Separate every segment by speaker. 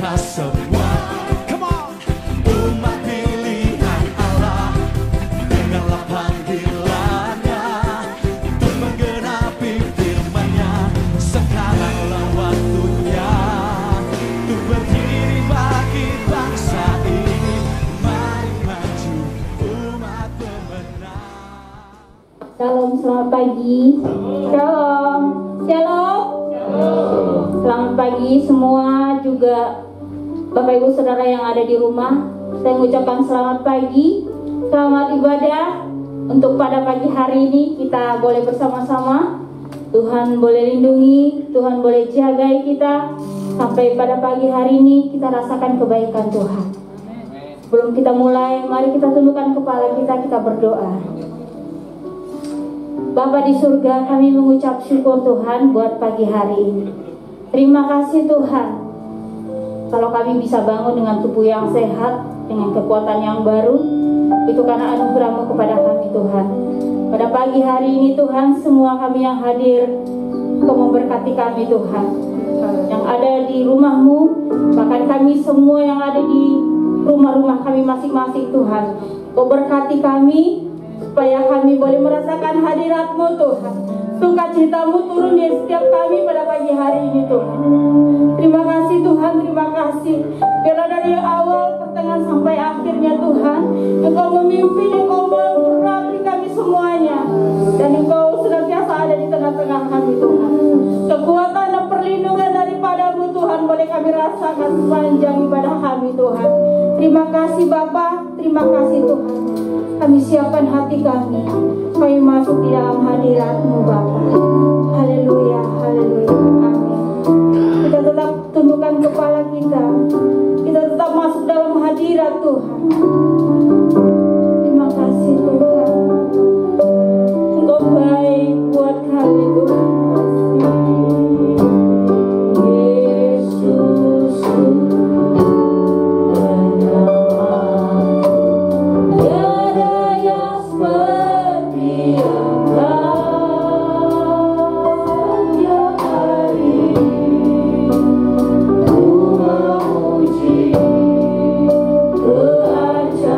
Speaker 1: kita semua. Come on, umat pilihan Allah, dengarlah panggilannya untuk menggenapi firman-Nya. Sekaranglah waktunya untuk berdiri bagi bangsa ini. Mari maju umat pemenang.
Speaker 2: Shalom, selamat pagi. Shalom. Shalom. Selamat pagi semua, juga Bapak Ibu Saudara yang ada di rumah. Saya mengucapkan selamat pagi, selamat ibadah. Untuk pada pagi hari ini kita boleh bersama-sama. Tuhan boleh lindungi, Tuhan boleh jagai kita sampai pada pagi hari ini kita rasakan kebaikan Tuhan. Sebelum kita mulai, mari kita tundukkan kepala kita berdoa. Bapa di surga, kami mengucap syukur Tuhan buat pagi hari ini. Terima kasih Tuhan, kalau kami bisa bangun dengan tubuh yang sehat, dengan kekuatan yang baru, itu karena anugerah-Mu kepada kami Tuhan. Pada pagi hari ini Tuhan, semua kami yang hadir, Kau memberkati kami Tuhan. Yang ada di rumah-Mu, bahkan kami semua yang ada di rumah-rumah kami masing-masing Tuhan, Kau berkati kami, supaya kami boleh merasakan hadirat-Mu Tuhan. Sukacita-Mu turun di setiap kami pada pagi hari ini Tuhan. Terima kasih Tuhan, terima kasih. Biarlah dari awal, pertengahan sampai akhirnya Tuhan, Engkau memimpin, Engkau merapi kami semuanya, dan Engkau senantiasa ada di tengah-tengah kami Tuhan. Kekuatan dan perlindungan daripada-Mu Tuhan boleh kami rasakan sepanjang ibadah kami Tuhan. Terima kasih Bapa, terima kasih Tuhan. Kami siapkan hati kami, kami masuk di dalam hadirat-Mu Bapa. Haleluya, haleluya, amin. Kita tetap tundukkan kepala kita, kita tetap masuk dalam hadirat Tuhan. Terima kasih Tuhan, Engkau baik buat kami Tuhan.
Speaker 3: Acha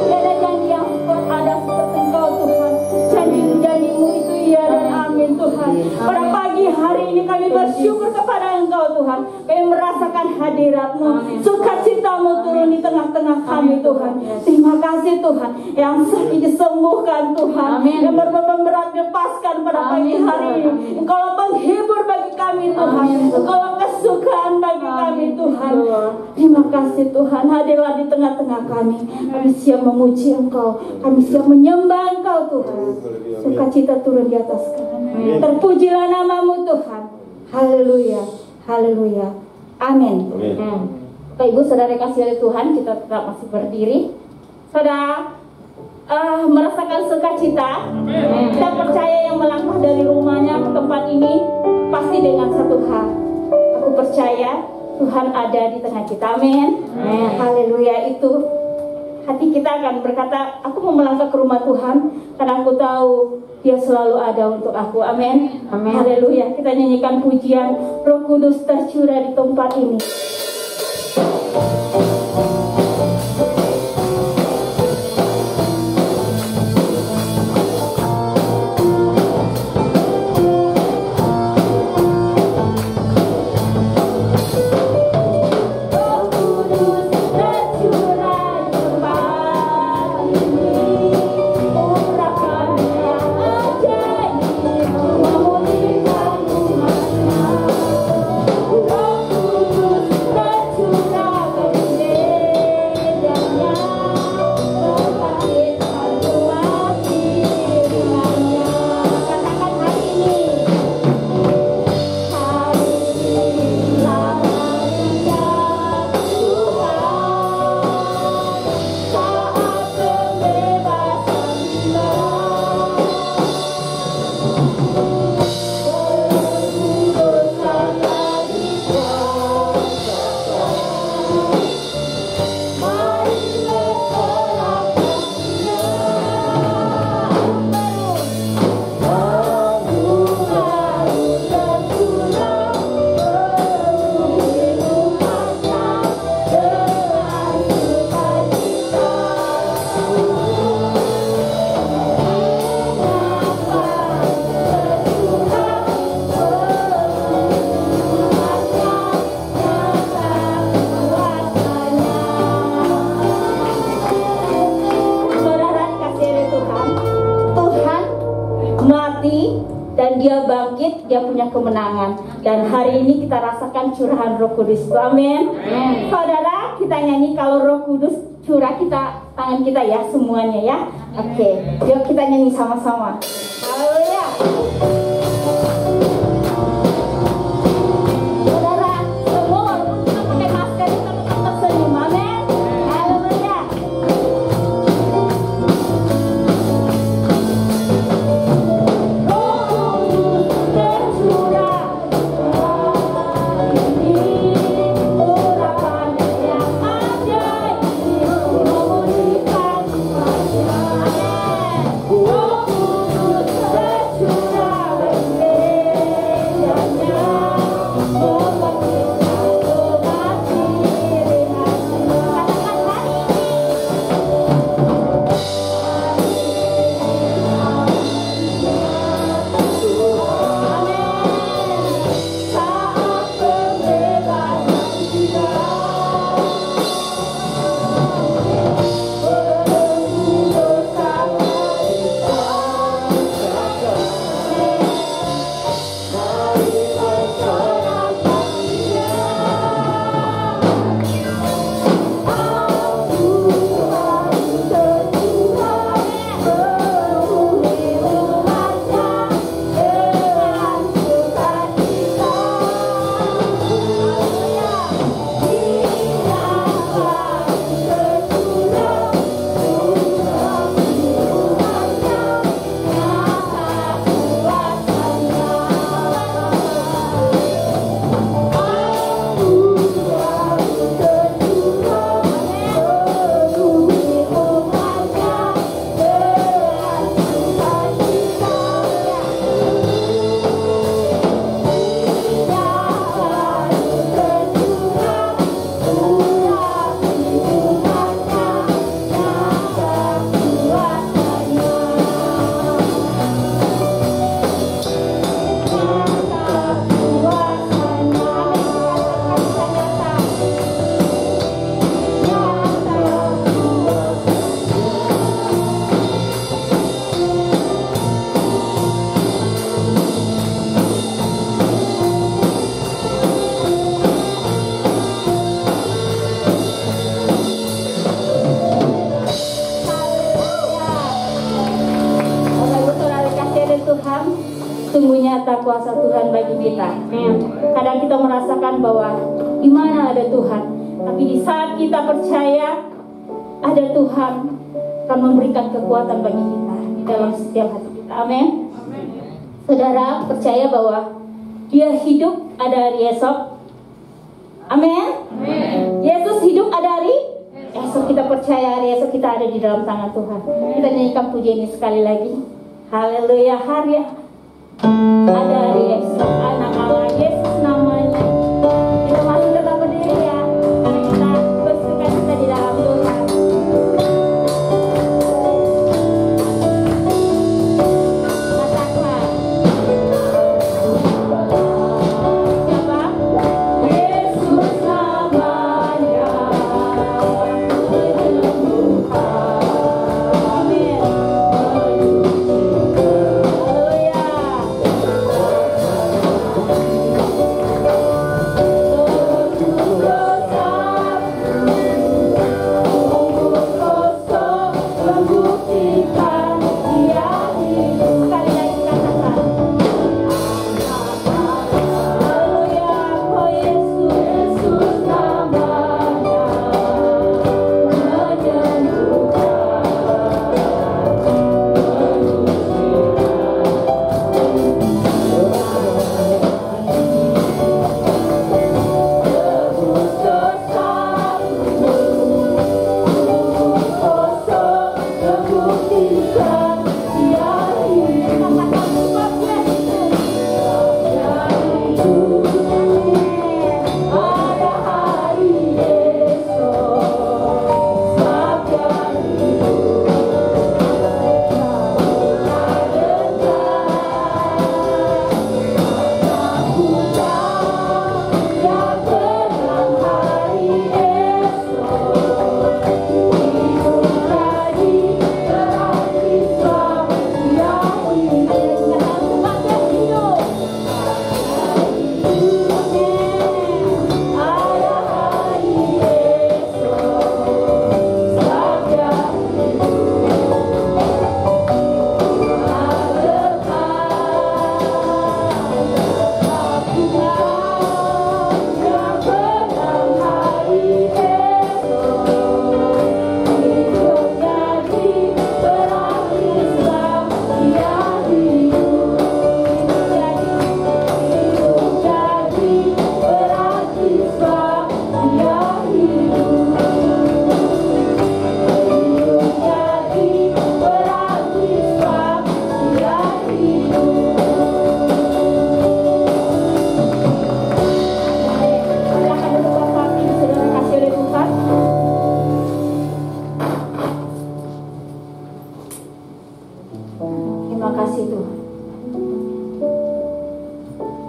Speaker 2: Tiada janji yang kuat ada seperti Engkau Tuhan. Janji-janji-Mu itu iya dan amin Tuhan. Pada pagi hari ini kami bersyukur kepada Engkau Tuhan. Kami merasakan hadirat-Mu, sukacita-Mu turun di tengah-tengah kami Tuhan. Terima kasih Tuhan. Yang sakit disembuhkan Tuhan. Yang beban berat dilepaskan pada pagi hari ini. Engkau penghibur bagi kami Tuhan. Engkau kesukaan bagi kami Tuhan. Terima kasih Tuhan. Hadirlah di tengah-tengah kami. Kami siap memuji Engkau. Kami siap menyembah Engkau Tuhan. Sukacita turun di atas kami. Terpujilah nama-Mu Tuhan. Haleluya. Haleluya. Amin. Bapak Ibu Saudara kasih oleh Tuhan, kita tetap masih berdiri. Saudara merasakan sukacita. Kita percaya yang melangkah dari rumahnya ke tempat ini pasti dengan satu hal. Aku percaya Tuhan ada di tengah kita. Amin. Haleluya. Itu hati kita akan berkata, aku mau melangkah ke rumah Tuhan karena aku tahu Dia selalu ada untuk aku. Amin. Haleluya. Kita nyanyikan pujian Roh Kudus tercurah di tempat ini. Dan Dia bangkit, Dia punya kemenangan. Dan hari ini kita rasakan curahan Roh Kudus. Amin. Saudara, kita nyanyi kalau Roh Kudus curah kita tangan kita ya semuanya ya. Oke, yuk kita nyanyi sama-sama. Haleluya. Saudara, semua walaupun kita pakai masker kita tetap tersenyum. Amin. Haleluya. Roh Kudus tercurah. kuasa Tuhan bagi kita. Kadang kita merasakan bahwa di mana ada Tuhan, tapi di saat kita percaya ada Tuhan akan memberikan kekuatan bagi kita di dalam setiap hati kita. Amin. Saudara percaya bahwa Dia hidup ada hari esok. Amin. Yesus hidup ada hari esok. Kita percaya hari esok kita ada di dalam tangan Tuhan. Kita nyanyikan pujian ini sekali lagi. Haleluya, hari ada hari esok. Anak Allah Yesus namanya. Kita masih tetap berdiri ya, karena kita bersuka cita di dalam Tuhan. Katakan siapa? Yesus namanya. Amin.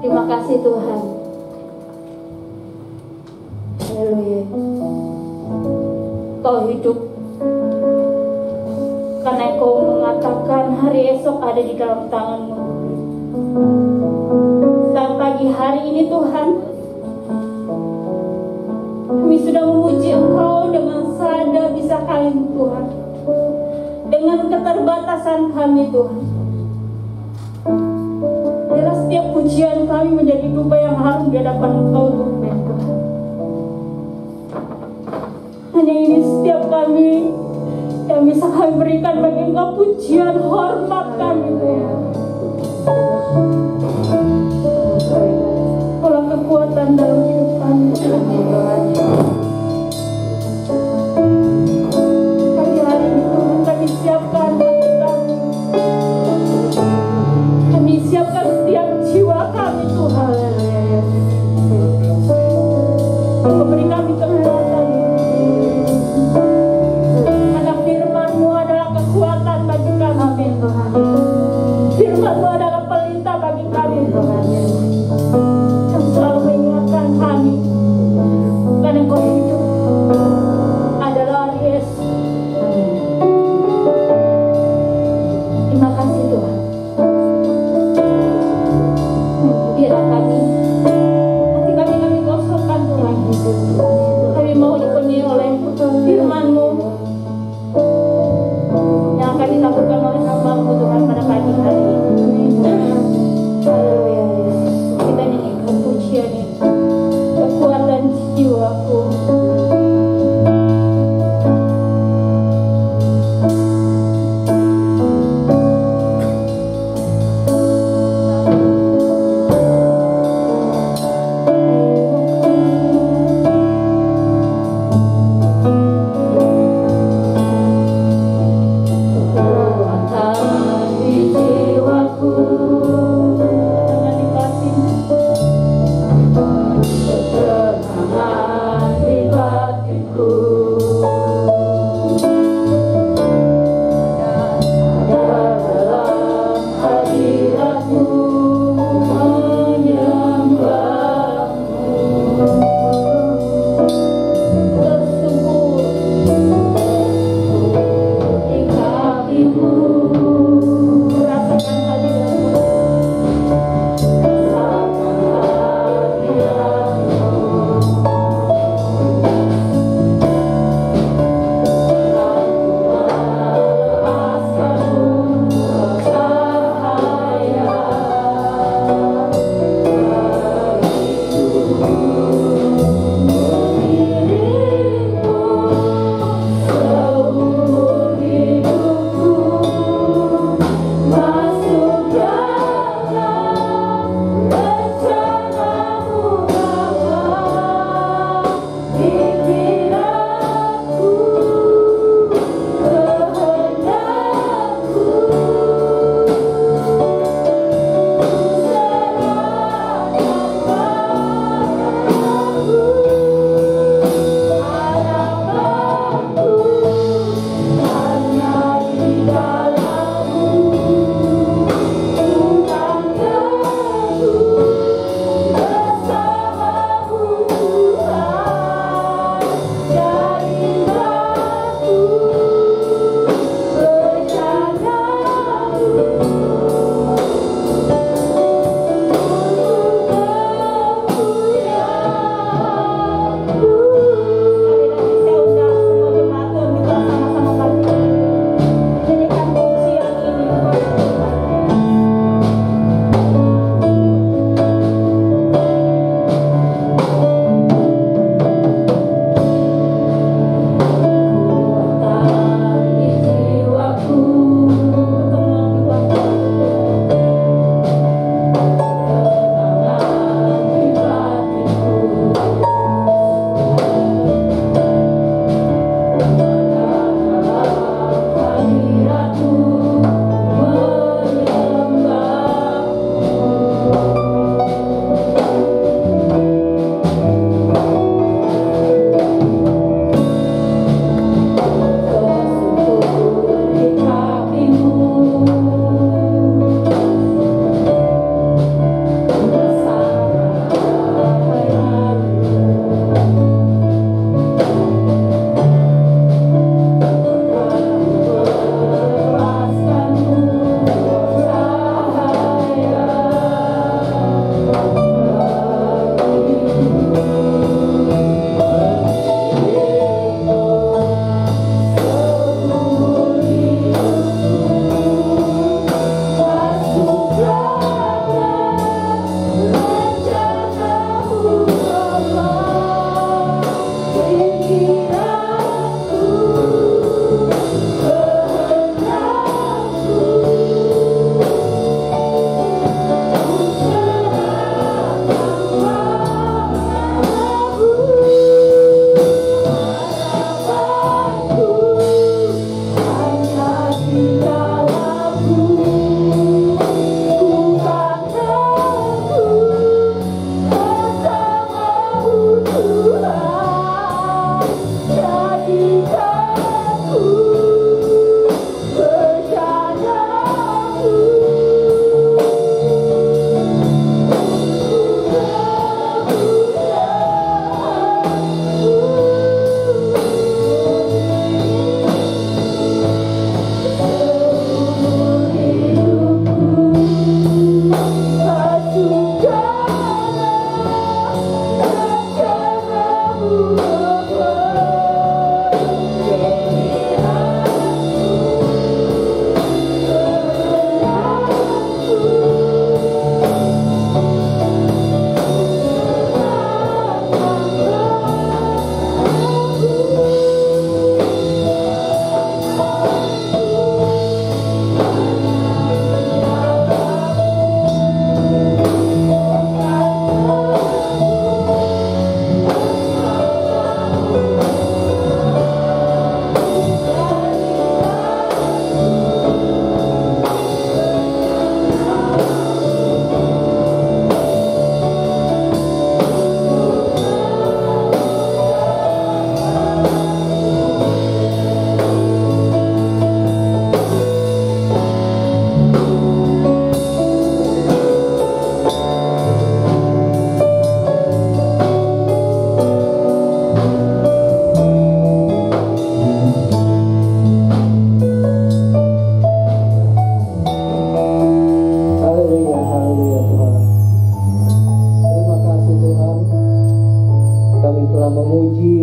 Speaker 2: Terima kasih Tuhan. Haleluya. Kau hidup karena Kau mengatakan hari esok ada di dalam tangan-Mu. Saat pagi hari ini Tuhan, kami sudah memuji Engkau dengan sadar bisa kami Tuhan, dengan keterbatasan kami Tuhan. Biarlah setiap pujian kami menjadi dupa yang harum di hadapan Engkau Tuhan. Hanya ini setiap kami yang bisa kami berikan bagi Engkau, pujian hormat kami Tuhan. Olah kekuatan dalam hidup kami Tuhan. Pagi hari ini Tuhan kami siapkan hati kami. Kami siapkan setiap jiwa kami Tuhan. Memberi kami kekuatan. Karena firman-Mu adalah kekuatan bagi kami. Amin Tuhan. Firman-Mu adalah pelita bagi kami Tuhan. Yang selalu mengingatkan kami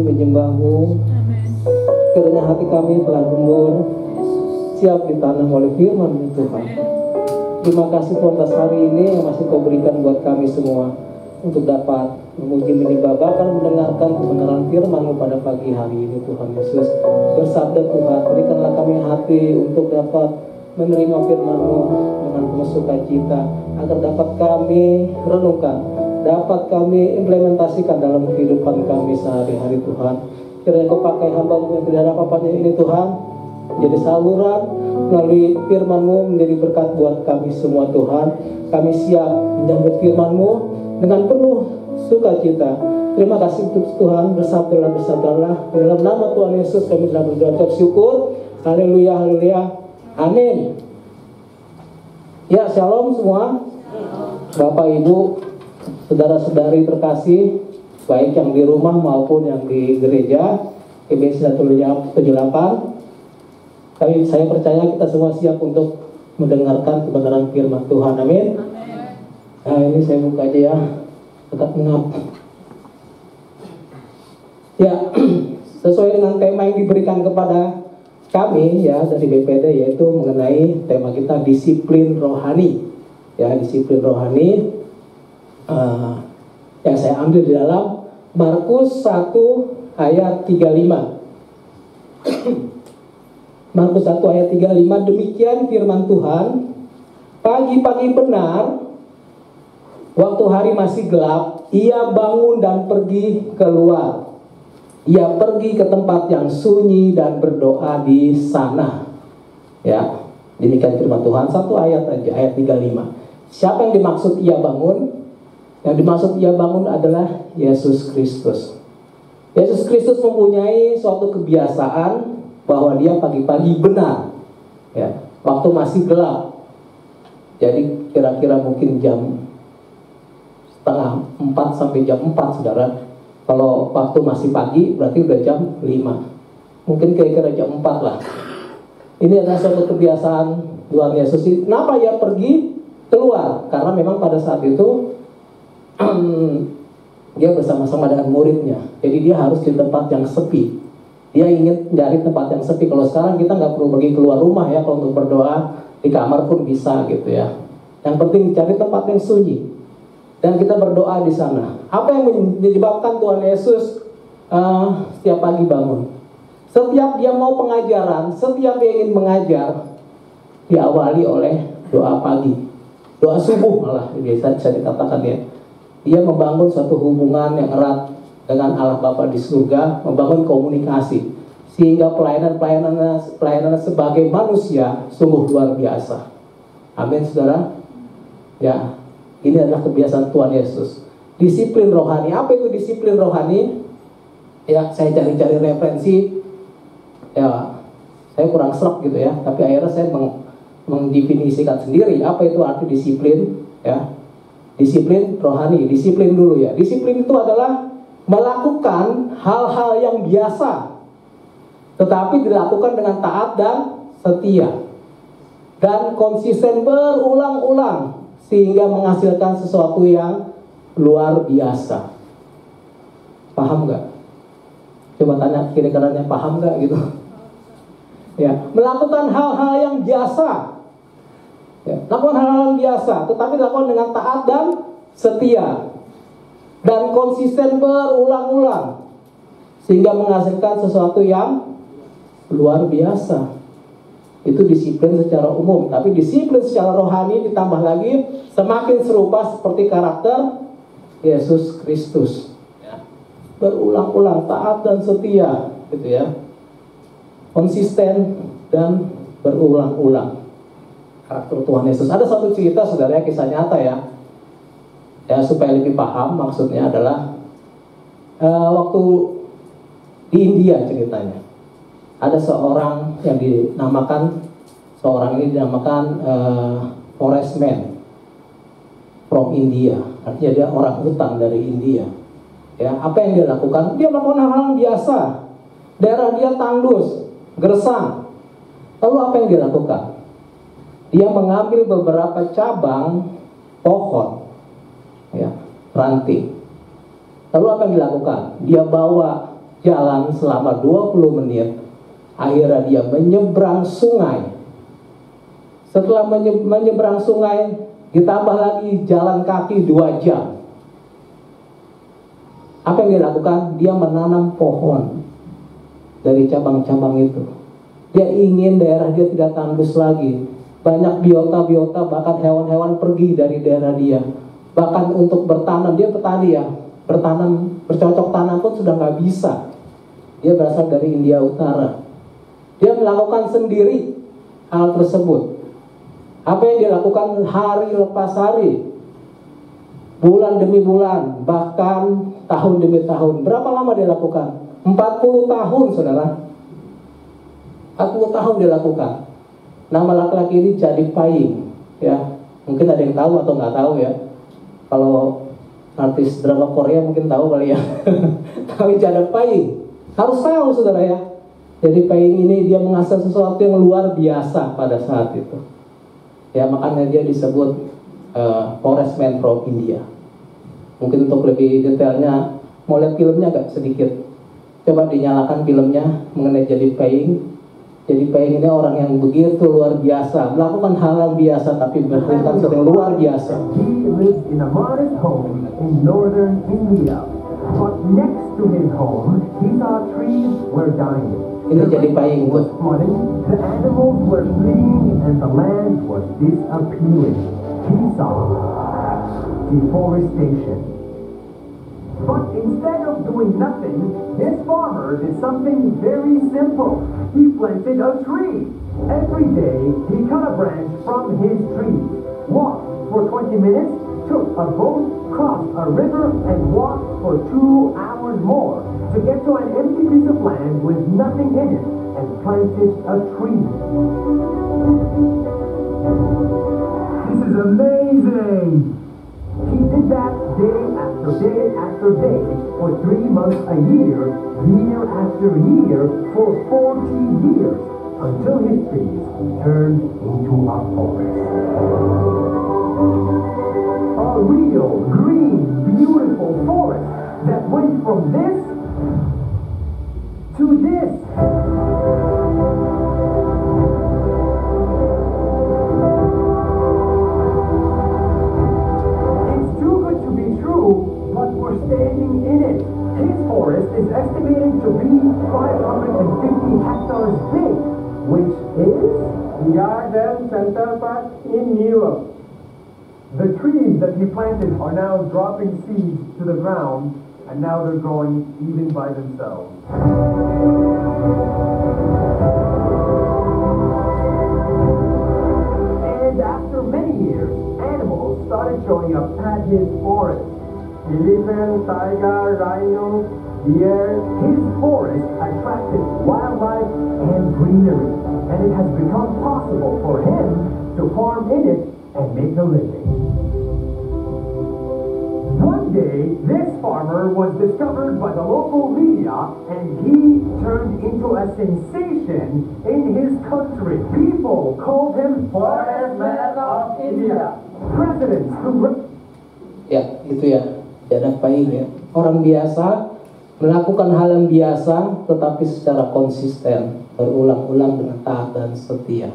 Speaker 3: menyembah-Mu. Kiranya hati kami telah gembur, siap ditanam oleh firman Tuhan. Terima kasih Tuhan atas hari ini yang masih Kau berikan buat kami semua untuk dapat memuji, menyembah, bahkan mendengarkan kebenaran firman-Mu pada pagi hari ini. Tuhan Yesus, bersabda Tuhan, berikanlah kami hati untuk dapat menerima firman-Mu dengan penuh sukacita, agar dapat kami renungkan, dapat kami implementasikan dalam kehidupan kami sehari-hari. Tuhan, kiranya Kau pakai hamba-Mu yang tidak ada apa-apanya ini Tuhan, jadi saluran melalui firman-Mu menjadi berkat buat kami semua. Tuhan, kami siap menyambut firman-Mu dengan penuh sukacita. Terima kasih Tuhan, bersabdalah dalam nama Tuhan Yesus kami telah berdoa bersyukur. Haleluya, haleluya, amin. Ya, shalom semua, Bapak Ibu, saudara-saudari terkasih, baik yang di rumah maupun yang di gereja GBI 178. Saya percaya kita semua siap untuk mendengarkan kebenaran firman Tuhan. Amin. Nah, ini saya buka aja ya, tetap mengap. Ya, sesuai dengan tema yang diberikan kepada kami ya dari BPD, yaitu mengenai tema kita disiplin rohani. Ya, disiplin rohani. Yang saya ambil di dalam Markus 1 ayat 35. Markus 1 ayat 35, demikian firman Tuhan. Pagi-pagi benar, waktu hari masih gelap, ia bangun dan pergi keluar. Ia pergi ke tempat yang sunyi dan berdoa di sana. Ya, demikian firman Tuhan. Satu ayat aja, ayat 35. Siapa yang dimaksud ia bangun? Yang dimaksud ia bangun adalah Yesus Kristus. Yesus Kristus mempunyai suatu kebiasaan bahwa dia pagi-pagi benar, ya, waktu masih gelap. Jadi kira-kira mungkin jam setengah 4 sampai jam 4, saudara. Kalau waktu masih pagi berarti udah jam 5. Mungkin kira-kira jam 4 lah. Ini adalah suatu kebiasaan Tuhan Yesus. Kenapa ia pergi keluar? Karena memang pada saat itu dia bersama-sama dengan muridnya. Jadi dia harus di tempat yang sepi. Dia ingin mencari tempat yang sepi. Kalau sekarang kita nggak perlu pergi keluar rumah ya, kalau untuk berdoa di kamar pun bisa gitu ya. Yang penting cari tempat yang sunyi dan kita berdoa di sana. Apa yang menyebabkan Tuhan Yesus setiap pagi bangun? Setiap dia mau pengajaran, setiap dia ingin mengajar, diawali oleh doa pagi, doa subuh malah biasa bisa dikatakan ya. Dia membangun suatu hubungan yang erat dengan Allah Bapa di surga, membangun komunikasi, sehingga pelayanan sebagai manusia sungguh luar biasa. Amin, saudara. Ya, ini adalah kebiasaan Tuhan Yesus. Disiplin rohani. Apa itu disiplin rohani? Ya, saya cari-cari referensi. Ya, saya kurang serap gitu ya. Tapi akhirnya saya mendefinisikan sendiri apa itu arti disiplin. Ya, disiplin rohani. Disiplin dulu ya. Disiplin itu adalah melakukan hal-hal yang biasa, tetapi dilakukan dengan taat dan setia, dan konsisten berulang-ulang, sehingga menghasilkan sesuatu yang luar biasa. Paham nggak? Coba tanya kiri kanannya, paham nggak gitu? Ya, melakukan hal-hal yang biasa, ya, lakukan hal-hal yang biasa, tetapi dilakukan dengan taat dan setia, dan konsisten berulang-ulang, sehingga menghasilkan sesuatu yang luar biasa. Itu disiplin secara umum. Tapi disiplin secara rohani ditambah lagi, semakin serupa seperti karakter Yesus Kristus, berulang-ulang, taat dan setia gitu ya, konsisten dan berulang-ulang. Karakter Tuhan Yesus. Ada satu cerita saudara, kisah nyata ya, supaya lebih paham. Maksudnya adalah waktu di India ceritanya, ada seorang yang dinamakan, ini dinamakan forest man from India. Artinya dia orang hutan dari India. Ya, apa yang dia lakukan? Dia melakukan hal-hal yang biasa. Daerah dia tandus, gersang. Lalu apa yang dia lakukan? Dia mengambil beberapa cabang pohon, ya, ranting. Lalu apa yang dilakukan? Dia bawa jalan selama 20 menit. Akhirnya dia menyeberang sungai. Setelah menyeberang sungai, ditambah lagi jalan kaki 2 jam. Apa yang dia lakukan? Dia menanam pohon dari cabang-cabang itu. Dia ingin daerah dia tidak tandus lagi. Banyak biota-biota, bahkan hewan-hewan pergi dari daerah dia. Bahkan untuk bertanam, dia petani ya, bertanam, bercocok tanam pun sudah nggak bisa. Dia berasal dari India Utara. Dia melakukan sendiri hal tersebut. Apa yang dia lakukan hari lepas hari, bulan demi bulan, bahkan tahun demi tahun. Berapa lama dia lakukan? 40 tahun, saudara. 40 tahun dia lakukan. Nama laki-laki ini Jadi Paying, ya. Mungkin ada yang tahu atau nggak tahu ya. Kalau artis drama Korea mungkin tahu kali ya. Tapi Jadi Paying harus tahu, saudara ya. Jadi Paying ini dia mengasah sesuatu yang luar biasa pada saat itu. Ya, makanya dia disebut Forest Man from India. Mungkin untuk lebih detailnya, mau lihat filmnya agak sedikit. Coba dinyalakan filmnya mengenai Jadi Paying. Jadi Paying ini orang yang begitu luar biasa, melakukan hal yang biasa tapi bertindak yang luar biasa.
Speaker 4: He lives in a modest home in northern India. But next to his home, he saw trees were dying.
Speaker 3: Ini Jadi Paying,
Speaker 4: was flooding, the animals were fleeing, and the land was disappearing. He saw deforestation. But instead of doing nothing, this farmer did something very simple. He planted a tree. Every day, he cut a branch from his tree, walked for 20 minutes, took a boat, crossed a river, and walked for 2 hours more to get to an empty piece of land with nothing in it and planted a tree. This is amazing! He did that day after day after day for 3 months a year, year after year, for 40 years, until his trees turned into a forest. A real, green, beautiful forest that went from this to this. It's too good to be true, but we're standing in it. His forest is estimated to be 550 hectares big, which is the Garden Center Park in Europe. The trees that he planted are now dropping seeds to the ground, and now they're growing even by themselves. And after many years, animals started showing up at his forest. Elephant, tiger, rhino, deer. His forest attracted wildlife and greenery, and it has become possible for him to farm in it and make a living. One day, this farmer was discovered by the local media, and he turned into a sensation in his country. People called him Forest Man of India. Presidents who...
Speaker 3: Ya, itu ya, Jadi Paying ya. Orang biasa melakukan hal yang biasa, tetapi secara konsisten, berulang-ulang dengan taat dan setia.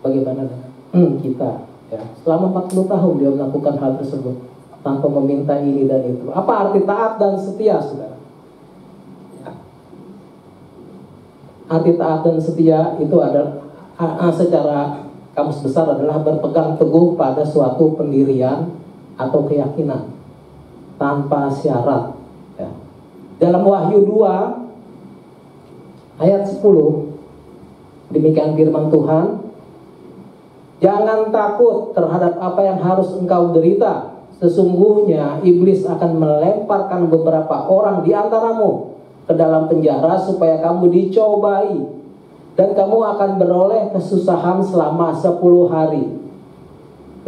Speaker 3: Bagaimana dengan kita? Ya, selama 40 tahun dia melakukan hal tersebut tanpa meminta ini dan itu. Apa arti taat dan setia, saudara? Ya. Arti taat dan setia itu adalah secara kamus besar adalah berpegang teguh pada suatu pendirian atau keyakinan tanpa syarat. Ya. Dalam Wahyu 2 ayat 10 demikian firman Tuhan. Jangan takut terhadap apa yang harus engkau derita. Sesungguhnya iblis akan melemparkan beberapa orang di antaramu ke dalam penjara supaya kamu dicobai. Dan kamu akan beroleh kesusahan selama 10 hari.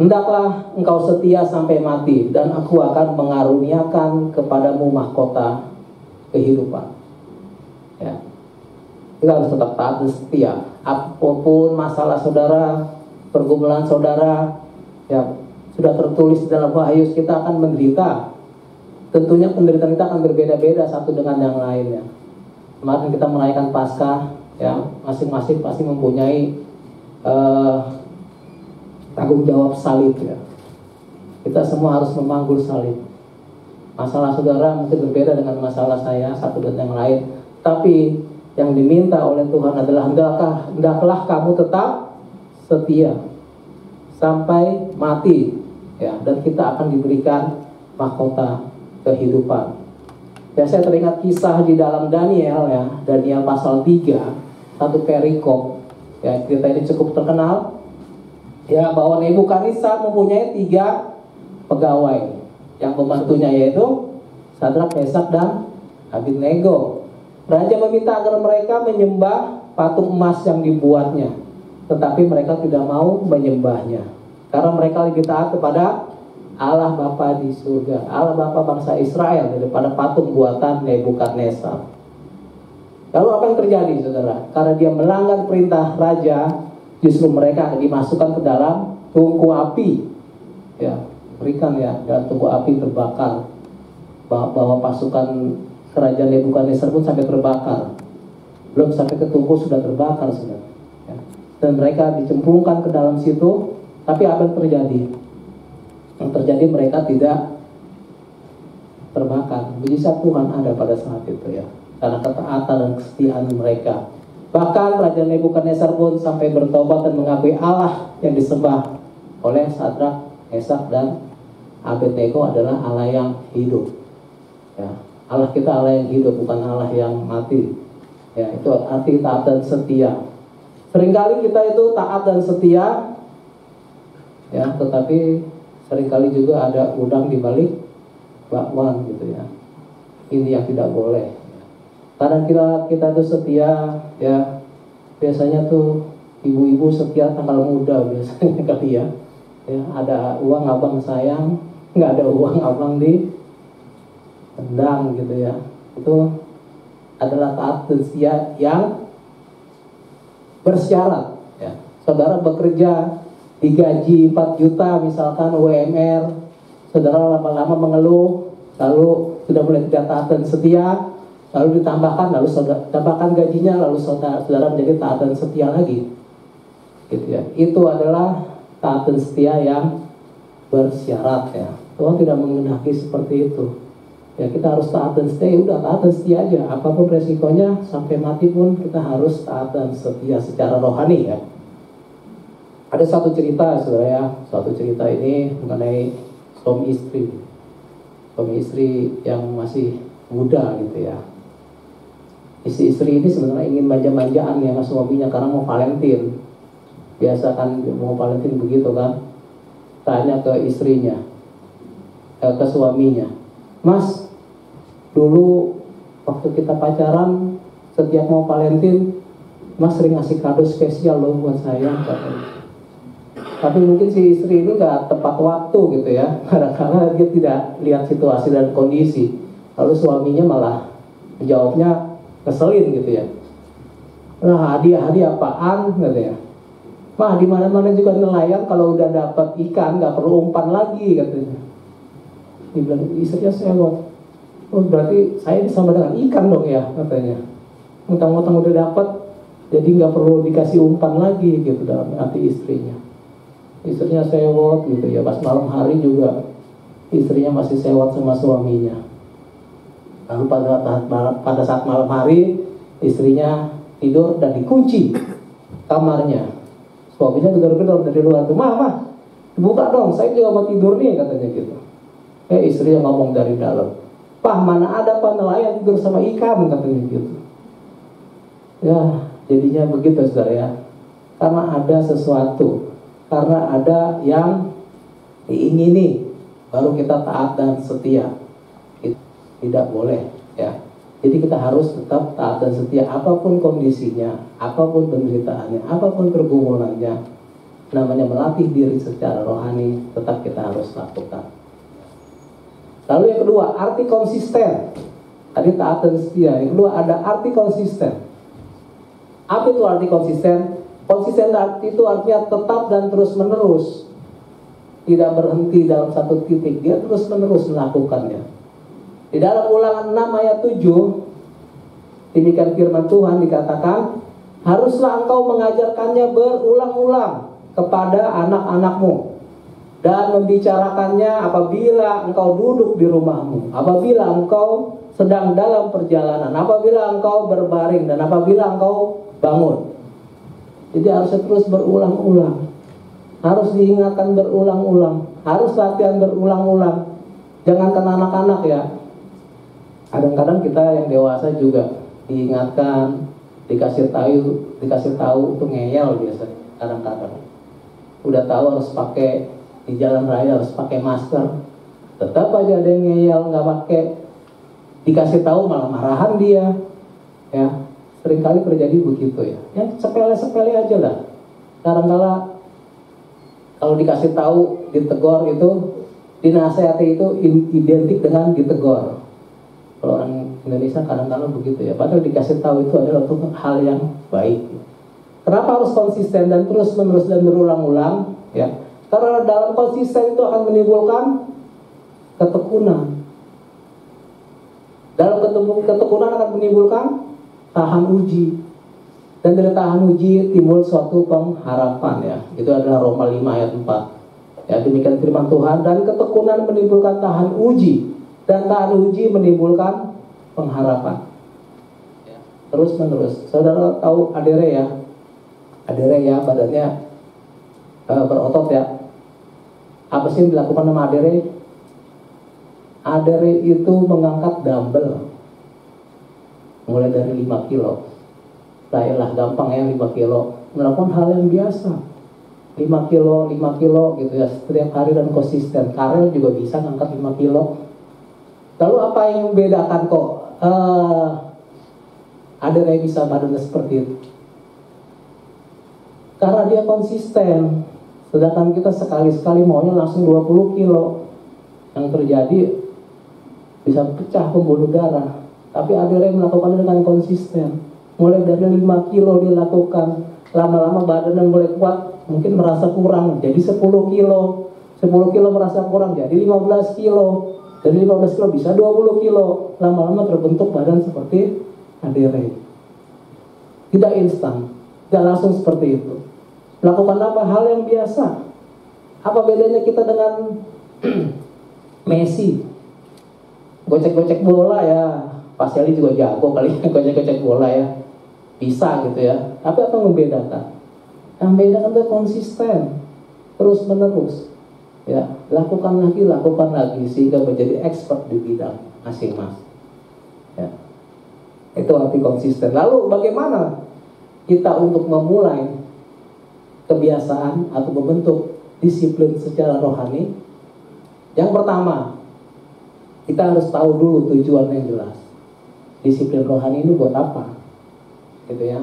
Speaker 3: Hendaklah engkau setia sampai mati, dan aku akan mengaruniakan kepadamu mahkota kehidupan. Ya. Kita harus tetap taat dan setia. Apapun masalah saudara, pergumulan saudara, ya sudah tertulis dalam Wahyu, kita akan menderita. tentunya penderitaan kita akan berbeda-beda satu dengan yang lainnya. Kemarin kita merayakan Paskah, ya, masing-masing pasti mempunyai tanggung jawab salib, ya. Kita semua harus memanggul salib. Masalah saudara mungkin berbeda dengan masalah saya satu dan yang lain, tapi yang diminta oleh Tuhan adalah hendaklah kamu tetap setia sampai mati, ya, dan kita akan diberikan mahkota kehidupan. Ya, saya teringat kisah di dalam Daniel, ya, Daniel pasal 3, satu perikop, ya, cerita ini cukup terkenal, ya, bahwa Nebukadnezar mempunyai 3 pegawai yang membantunya, yaitu Sadrak, Mesak, dan Abednego. Raja meminta agar mereka menyembah patung emas yang dibuatnya, tetapi mereka tidak mau menyembahnya karena mereka lebih taat kepada Allah Bapa di surga, Allah Bapa bangsa Israel, daripada patung buatan Nebukadnezar. Lalu apa yang terjadi, saudara? Karena dia melanggar perintah raja, justru mereka dimasukkan ke dalam tungku api, ya, berikan, ya, dan tungku api terbakar. Bahwa pasukan kerajaan Nebukadnezar pun sampai terbakar, belum sampai ke tungku sudah terbakar, saudara, ya. Dan mereka dicemplungkan ke dalam situ. Tapi apa yang terjadi? Yang terjadi mereka tidak terbakar. Mujizat Tuhan ada pada saat itu, ya, karena ketaatan dan kesetiaan mereka. Bahkan Raja Nebukadnezar pun sampai bertobat dan mengakui Allah yang disembah oleh Sadrak, Mesak, dan Abednego adalah Allah yang hidup, ya. Allah kita Allah yang hidup, bukan Allah yang mati, ya. Itu arti taat dan setia. Seringkali kita itu taat dan setia, ya, tetapi seringkali juga ada udang di balik bakwan, gitu, ya. Ini yang tidak boleh. Kadang kita tuh setia, ya, biasanya tuh ibu-ibu setia tanggal muda biasanya kali, ya. Ya, ada uang abang sayang, nggak ada uang abang di tendang, gitu, ya. Itu adalah taat dan setia yang bersyarat, ya. Saudara bekerja digaji 4 juta misalkan UMR, saudara lama-lama mengeluh, lalu sudah mulai tidak taat dan setia, lalu ditambahkan, lalu saudara tambahkan gajinya, lalu saudara menjadi taat dan setia lagi, gitu, ya. Itu adalah taat dan setia yang bersyarat, ya. Tuhan tidak menghendaki seperti itu, ya. Kita harus taat dan setia, udah taat dan setia aja, apapun resikonya, sampai mati pun kita harus taat dan setia secara rohani, ya. Ada satu cerita, saudara, ya. Suatu cerita ini mengenai suami istri yang masih muda, gitu, ya. Istri ini sebenarnya ingin manja-manjaan, ya, sama suaminya karena mau Valentine. Biasa kan mau Valentine begitu, kan. Tanya ke istrinya, ke suaminya, "Mas, dulu waktu kita pacaran, setiap mau Valentine, Mas sering ngasih kado spesial loh buat saya," katanya. Tapi mungkin si istri ini nggak tepat waktu, gitu, ya. Karena dia tidak lihat situasi dan kondisi. Lalu suaminya malah menjawabnya keselin, gitu, ya. "Nah, hadiah apaan?" katanya. "Mah, di mana-mana juga nelayan kalau udah dapat ikan nggak perlu umpan lagi," katanya. Dibilang istrinya, "Sewot." "Oh, berarti saya sama dengan ikan dong, ya," katanya. "Mentang-mentang udah dapat, jadi nggak perlu dikasih umpan lagi," gitu, dalam hati istrinya. Istrinya sewot, gitu, ya. Pas malam hari juga istrinya masih sewot sama suaminya. Lalu pada saat malam hari, istrinya tidur dan dikunci kamarnya. Suaminya gedor-gedor dari luar tuh, "Mah, buka dong, saya juga mau tidur nih," katanya, gitu. Istrinya ngomong dari dalam, "Pak, mana ada Pak nelayan tidur sama ikan," katanya, gitu. Ya, jadinya begitu, saudara, ya. Karena ada sesuatu, karena ada yang diingini, baru kita taat dan setia. Tidak boleh, ya. Jadi kita harus tetap taat dan setia apapun kondisinya, apapun penderitaannya, apapun pergumulannya. Namanya melatih diri secara rohani, tetap kita harus lakukan. Lalu yang kedua, arti konsisten. Tadi taat dan setia. Yang kedua ada arti konsisten. Apa itu arti konsisten? Konsisten itu artinya tetap dan terus menerus, tidak berhenti dalam satu titik, dia terus menerus melakukannya. Di dalam Ulangan 6 ayat 7, demikian firman Tuhan dikatakan, haruslah engkau mengajarkannya berulang-ulang kepada anak-anakmu dan membicarakannya apabila engkau duduk di rumahmu, apabila engkau sedang dalam perjalanan, apabila engkau berbaring, dan apabila engkau bangun. Jadi harusnya terus berulang-ulang, harus diingatkan berulang-ulang, harus latihan berulang-ulang. Jangankan anak-anak ya, kadang-kadang kita yang dewasa juga diingatkan, dikasih tahu untuk ngeyel biasa. Kadang-kadang udah tahu harus pakai di jalan raya harus pakai masker, tetap aja ada yang ngeyel nggak pakai. Dikasih tahu malah marahan dia, ya seringkali terjadi begitu ya. Ya sepele-sepele aja lah. Kadang-kadang kalau dikasih tahu ditegur itu, dinasehati itu identik dengan ditegur. Kalau orang Indonesia kadang-kadang begitu ya. Padahal dikasih tahu itu adalah untuk hal yang baik. Kenapa harus konsisten dan terus-menerus dan berulang-ulang? Ya, karena dalam konsisten itu akan menimbulkan ketekunan. Dalam ketekunan akan menimbulkan tahan uji. Dan dari tahan uji timbul suatu pengharapan ya. Itu adalah Roma 5 ayat 4. Ya, demikian firman Tuhan. Dan ketekunan menimbulkan tahan uji, dan tahan uji menimbulkan pengharapan. Ya, terus menerus. Saudara tahu Adere ya? Adere ya, badannya berotot ya. Apa sih yang dilakukan sama Adere? Adere itu mengangkat dumbbell mulai dari 5 kilo. Lah gampang ya 5 kilo. Melakukan hal yang biasa. 5 kilo gitu ya, setiap hari dan konsisten. Karel juga bisa ngangkat 5 kilo. Lalu apa yang membedakan kok Adere bisa badannya seperti itu? Karena dia konsisten. Sedangkan kita sekali-sekali maunya langsung 20 kilo. Yang terjadi bisa pecah pembuluh darah. Tapi Adere melakukannya dengan konsisten. Mulai dari 5 kilo dilakukan, lama-lama badan yang mulai kuat, mungkin merasa kurang, jadi 10 kilo. 10 kilo merasa kurang, jadi 15 kilo. Dari 15 kilo bisa 20 kilo. Lama-lama terbentuk badan seperti Adere. Tidak instan, tidak langsung seperti itu. Lakukan apa? Hal yang biasa. Apa bedanya kita dengan Messi? Gocek-gocek bola ya. Pas Eli juga jago kali gocek-gocek bola ya. Bisa gitu ya. Tapi apa yang membedakan? Yang membedakan itu konsisten, terus menerus. Ya, lakukan lagi sehingga menjadi expert di bidang masing-masing. Ya. Itu arti konsisten. Lalu bagaimana kita untuk memulai kebiasaan atau membentuk disiplin secara rohani? Yang pertama, kita harus tahu dulu tujuan yang jelas. Disiplin rohani ini buat apa? Gitu ya.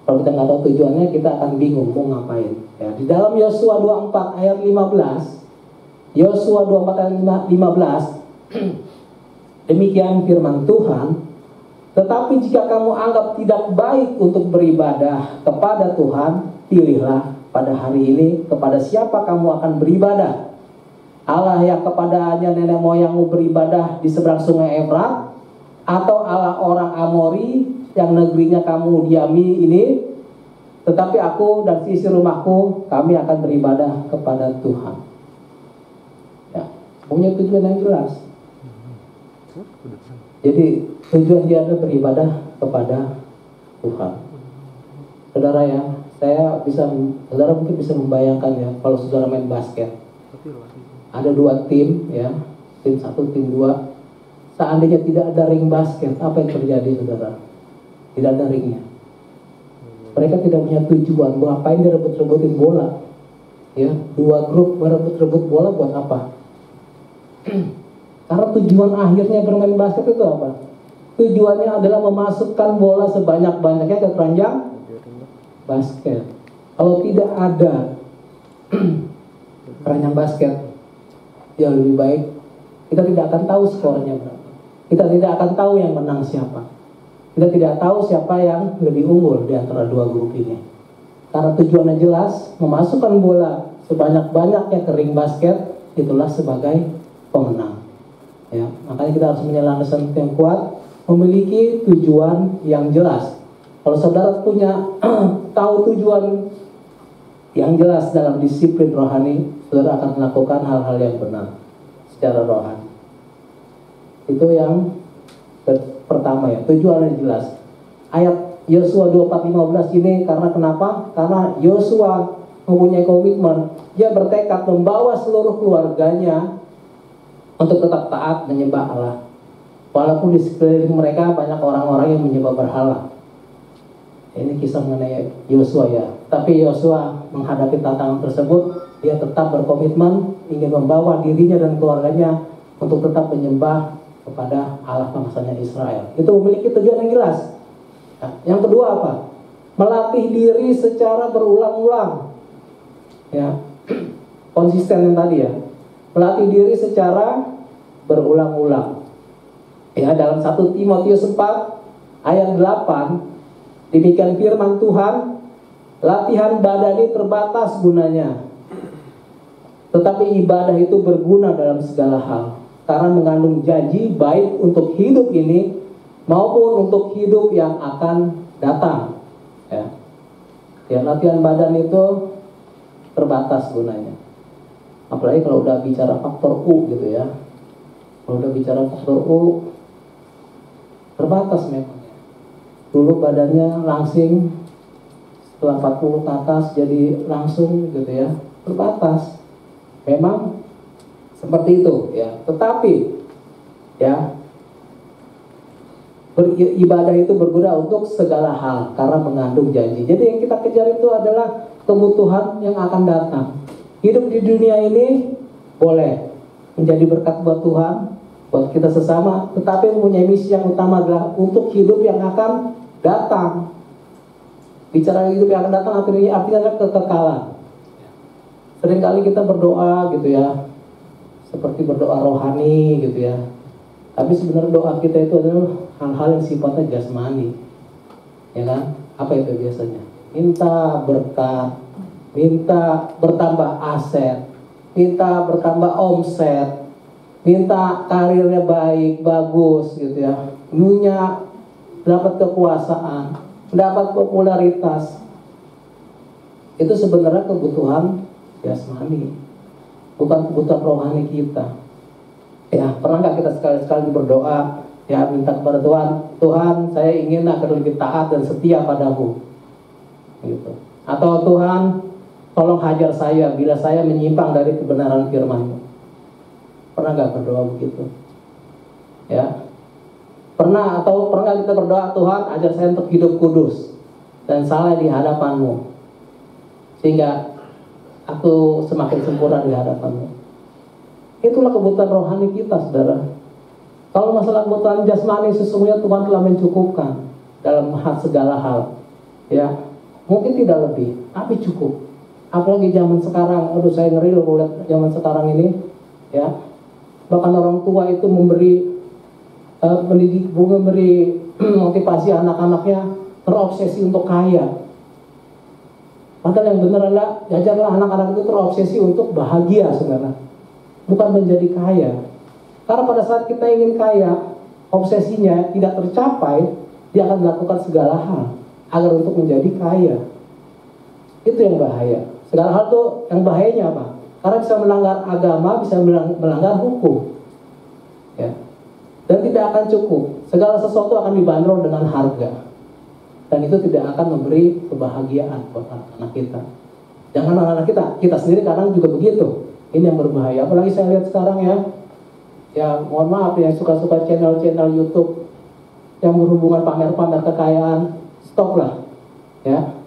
Speaker 3: Kalau kita nggak tahu tujuannya, kita akan bingung mau ngapain. Ya, di dalam Yosua 24 ayat 15, Yosua 24 ayat 15, demikian firman Tuhan, tetapi jika kamu anggap tidak baik untuk beribadah kepada Tuhan, pilihlah pada hari ini kepada siapa kamu akan beribadah. Allah yang kepadanya nenek moyangmu beribadah di seberang sungai Efrat, atau Allah orang Amori yang negerinya kamu diami ini. Tetapi aku dan sisi rumahku, kami akan beribadah kepada Tuhan. Ya, punya tujuan yang jelas. Jadi tujuan dia adalah beribadah kepada Tuhan. Saudara ya, saudara mungkin bisa membayangkan ya, kalau saudara main basket, ada 2 tim ya, tim 1, tim 2. Seandainya tidak ada ring basket, apa yang terjadi saudara? Tidak ada ringnya. Mereka tidak punya tujuan. Ngapain dia rebut-rebutin bola? Ya, 2 grup merebut-rebut bola buat apa? Karena tujuan akhirnya bermain basket itu apa? Tujuannya adalah memasukkan bola sebanyak-banyaknya ke keranjang basket. Kalau tidak ada keranjang basket, ya lebih baik kita tidak akan tahu skornya berapa. Kita tidak akan tahu yang menang siapa. Kita tidak tahu siapa yang lebih unggul di antara 2 grup ini. Karena tujuannya jelas, memasukkan bola sebanyak-banyaknya ke ring basket, itulah sebagai pemenang. Ya, makanya kita harus menyelesaikan yang kuat, memiliki tujuan yang jelas. Kalau saudara punya tahu tujuan yang jelas dalam disiplin rohani, saudara akan melakukan hal-hal yang benar secara rohani. Itu yang pertama ya, tujuan yang jelas. Ayat Yosua 24:15 ini karena kenapa? Karena Yosua mempunyai komitmen, dia bertekad membawa seluruh keluarganya untuk tetap taat menyembah Allah. Walaupun di sekeliling mereka banyak orang-orang yang menyembah berhala. Ini kisah mengenai Yosua ya. Tapi Yosua menghadapi tantangan tersebut, dia tetap berkomitmen ingin membawa dirinya dan keluarganya untuk tetap menyembah kepada Allah bangsanya Israel. Itu memiliki tujuan yang jelas. Nah, yang kedua apa? Melatih diri secara berulang-ulang. Ya, konsisten yang tadi ya. Melatih diri secara berulang-ulang. Ya, dalam 1 Timotius 4 ayat 8, demikian firman Tuhan, latihan badan ini terbatas gunanya, tetapi ibadah itu berguna dalam segala hal, karena mengandung janji baik untuk hidup ini maupun untuk hidup yang akan datang. Ya, latihan badan itu terbatas gunanya. Apalagi kalau udah bicara faktor U gitu ya. Kalau udah bicara faktor U, terbatas memang. Dulu badannya langsing, setelah 40 ke atas jadi langsung gitu ya. Terbatas. Memang seperti itu ya. Tetapi ya, beribadah itu berguna untuk segala hal karena mengandung janji. Jadi yang kita kejar itu adalah kebutuhan yang akan datang. Hidup di dunia ini boleh menjadi berkat buat Tuhan, buat kita sesama, tetapi mempunyai misi yang utama adalah untuk hidup yang akan datang. Bicara hidup yang akan datang artinya adalah kekekalan. Seringkali kita berdoa gitu ya, seperti berdoa rohani gitu ya. Tapi sebenarnya doa kita itu adalah hal-hal yang sifatnya jasmani. Ya kan? Apa itu biasanya? Minta berkat, minta bertambah aset, minta bertambah omset, minta karirnya baik, bagus gitu ya, punya dapat kekuasaan, dapat popularitas. Itu sebenarnya kebutuhan jasmani, bukan kebutuhan rohani kita. Ya, pernah nggak kita sekali-sekali berdoa ya, minta kepada Tuhan, Tuhan saya ingin agar lebih taat dan setia padamu gitu. Atau Tuhan tolong hajar saya bila saya menyimpang dari kebenaran firman-Mu. Pernah nggak berdoa begitu? Ya, pernah kita berdoa, Tuhan ajar saya untuk hidup kudus dan saleh di hadapan-Mu, sehingga aku semakin sempurna di hadapan-Mu. Itulah kebutuhan rohani kita, saudara. Kalau masalah kebutuhan jasmani, sesungguhnya Tuhan telah mencukupkan dalam segala hal. Ya, mungkin tidak lebih, tapi cukup. Apalagi zaman sekarang, aduh saya ngeri loh lihat zaman sekarang ini, ya. Bahkan orang tua itu memberi motivasi anak-anaknya terobsesi untuk kaya. Padahal yang benar adalah ajarlah anak-anak itu terobsesi untuk bahagia, saudara, bukan menjadi kaya. Karena pada saat kita ingin kaya, obsesinya tidak tercapai, dia akan melakukan segala hal agar untuk menjadi kaya. Itu yang bahaya. Segala hal tuh yang bahayanya apa? Karena bisa melanggar agama, bisa melanggar hukum, ya. Dan tidak akan cukup. Segala sesuatu akan dibanderol dengan harga, dan itu tidak akan memberi kebahagiaan buat anak-anak kita. Jangan anak-anak kita sendiri kadang juga begitu. Ini yang berbahaya. Apalagi saya lihat sekarang ya mohon maaf ya, suka-suka channel-channel YouTube yang berhubungan pamer-pamer kekayaan, stop lah, ya.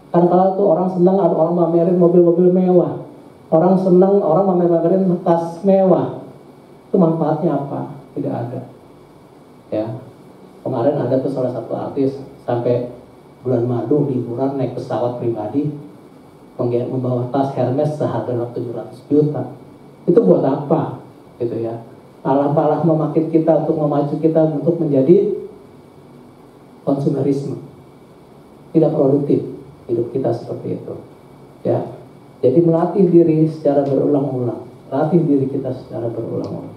Speaker 3: Karena kalau tuh orang senang ada orang pamerin mobil-mobil mewah, orang senang orang pamerin tas mewah, itu manfaatnya apa? Tidak ada. Ya, kemarin ada tuh salah satu artis sampai bulan madu liburan naik pesawat pribadi, membawa tas Hermes seharga 700 juta. Itu buat apa? Gitu ya. Palah memakit kita untuk memacu kita untuk menjadi konsumerisme. Tidak produktif hidup kita seperti itu. Ya. Jadi melatih diri secara berulang-ulang. Latih diri kita secara berulang-ulang.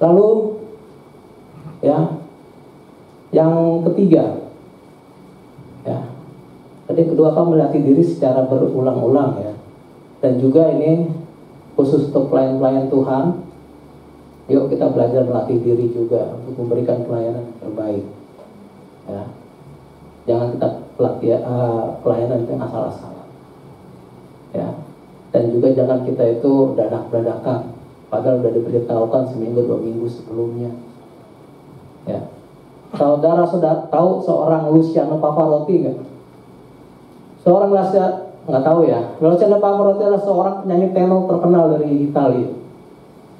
Speaker 3: Lalu ya, yang ketiga, ya, tadi kedua kamu melatih diri secara berulang-ulang ya, dan juga ini khusus untuk pelayan-pelayan Tuhan. Yuk kita belajar melatih diri juga untuk memberikan pelayanan yang terbaik. Ya, jangan kita pelayanan yang asal-asalan. Ya, dan juga jangan kita itu dadak-dadakan, padahal udah diberitahukan seminggu 2 minggu sebelumnya. Ya, saudara-saudara tahu seorang Luciano Pavarotti nggak? Seorang nggak tahu ya. Luciano Pavarotti adalah seorang penyanyi tenor terkenal dari Italia.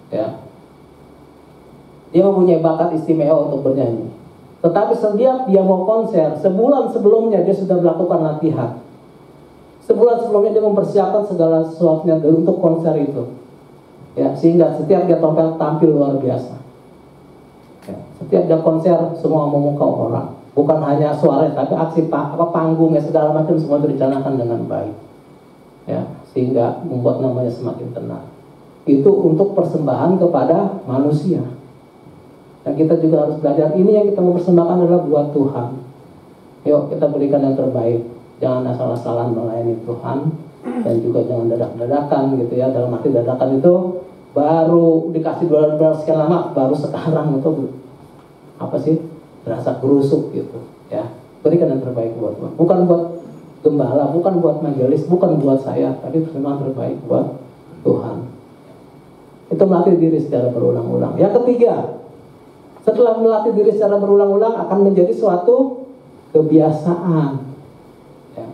Speaker 3: Ya, dia mempunyai bakat istimewa untuk bernyanyi. Tetapi setiap dia mau konser, sebulan sebelumnya dia sudah melakukan latihan. Sebulan sebelumnya dia mempersiapkan segala sesuatunya untuk konser itu. Ya, sehingga setiap dia tampil luar biasa. Ya, setiap dia konser semua memukau orang. Bukan hanya suara, tapi aksi panggungnya segala macam semua direncanakan dengan baik. Ya, sehingga membuat namanya semakin tenang. Itu untuk persembahan kepada manusia. Dan kita juga harus belajar, ini yang kita mau persembahkan adalah buat Tuhan. Yuk kita berikan yang terbaik. Jangan asal-asalan melayani Tuhan. Dan juga jangan dadak-dadakan gitu ya. Dalam arti dadakan itu baru dikasih $2 sekian lama, baru sekarang itu apa sih? Berasa gerusuk gitu ya. Berikan yang terbaik buat Tuhan. Bukan buat gembala, bukan buat majelis, bukan buat saya, tapi memang terbaik buat Tuhan. Itu melatih diri secara berulang-ulang. Yang ketiga, setelah melatih diri secara berulang-ulang akan menjadi suatu kebiasaan. Ya.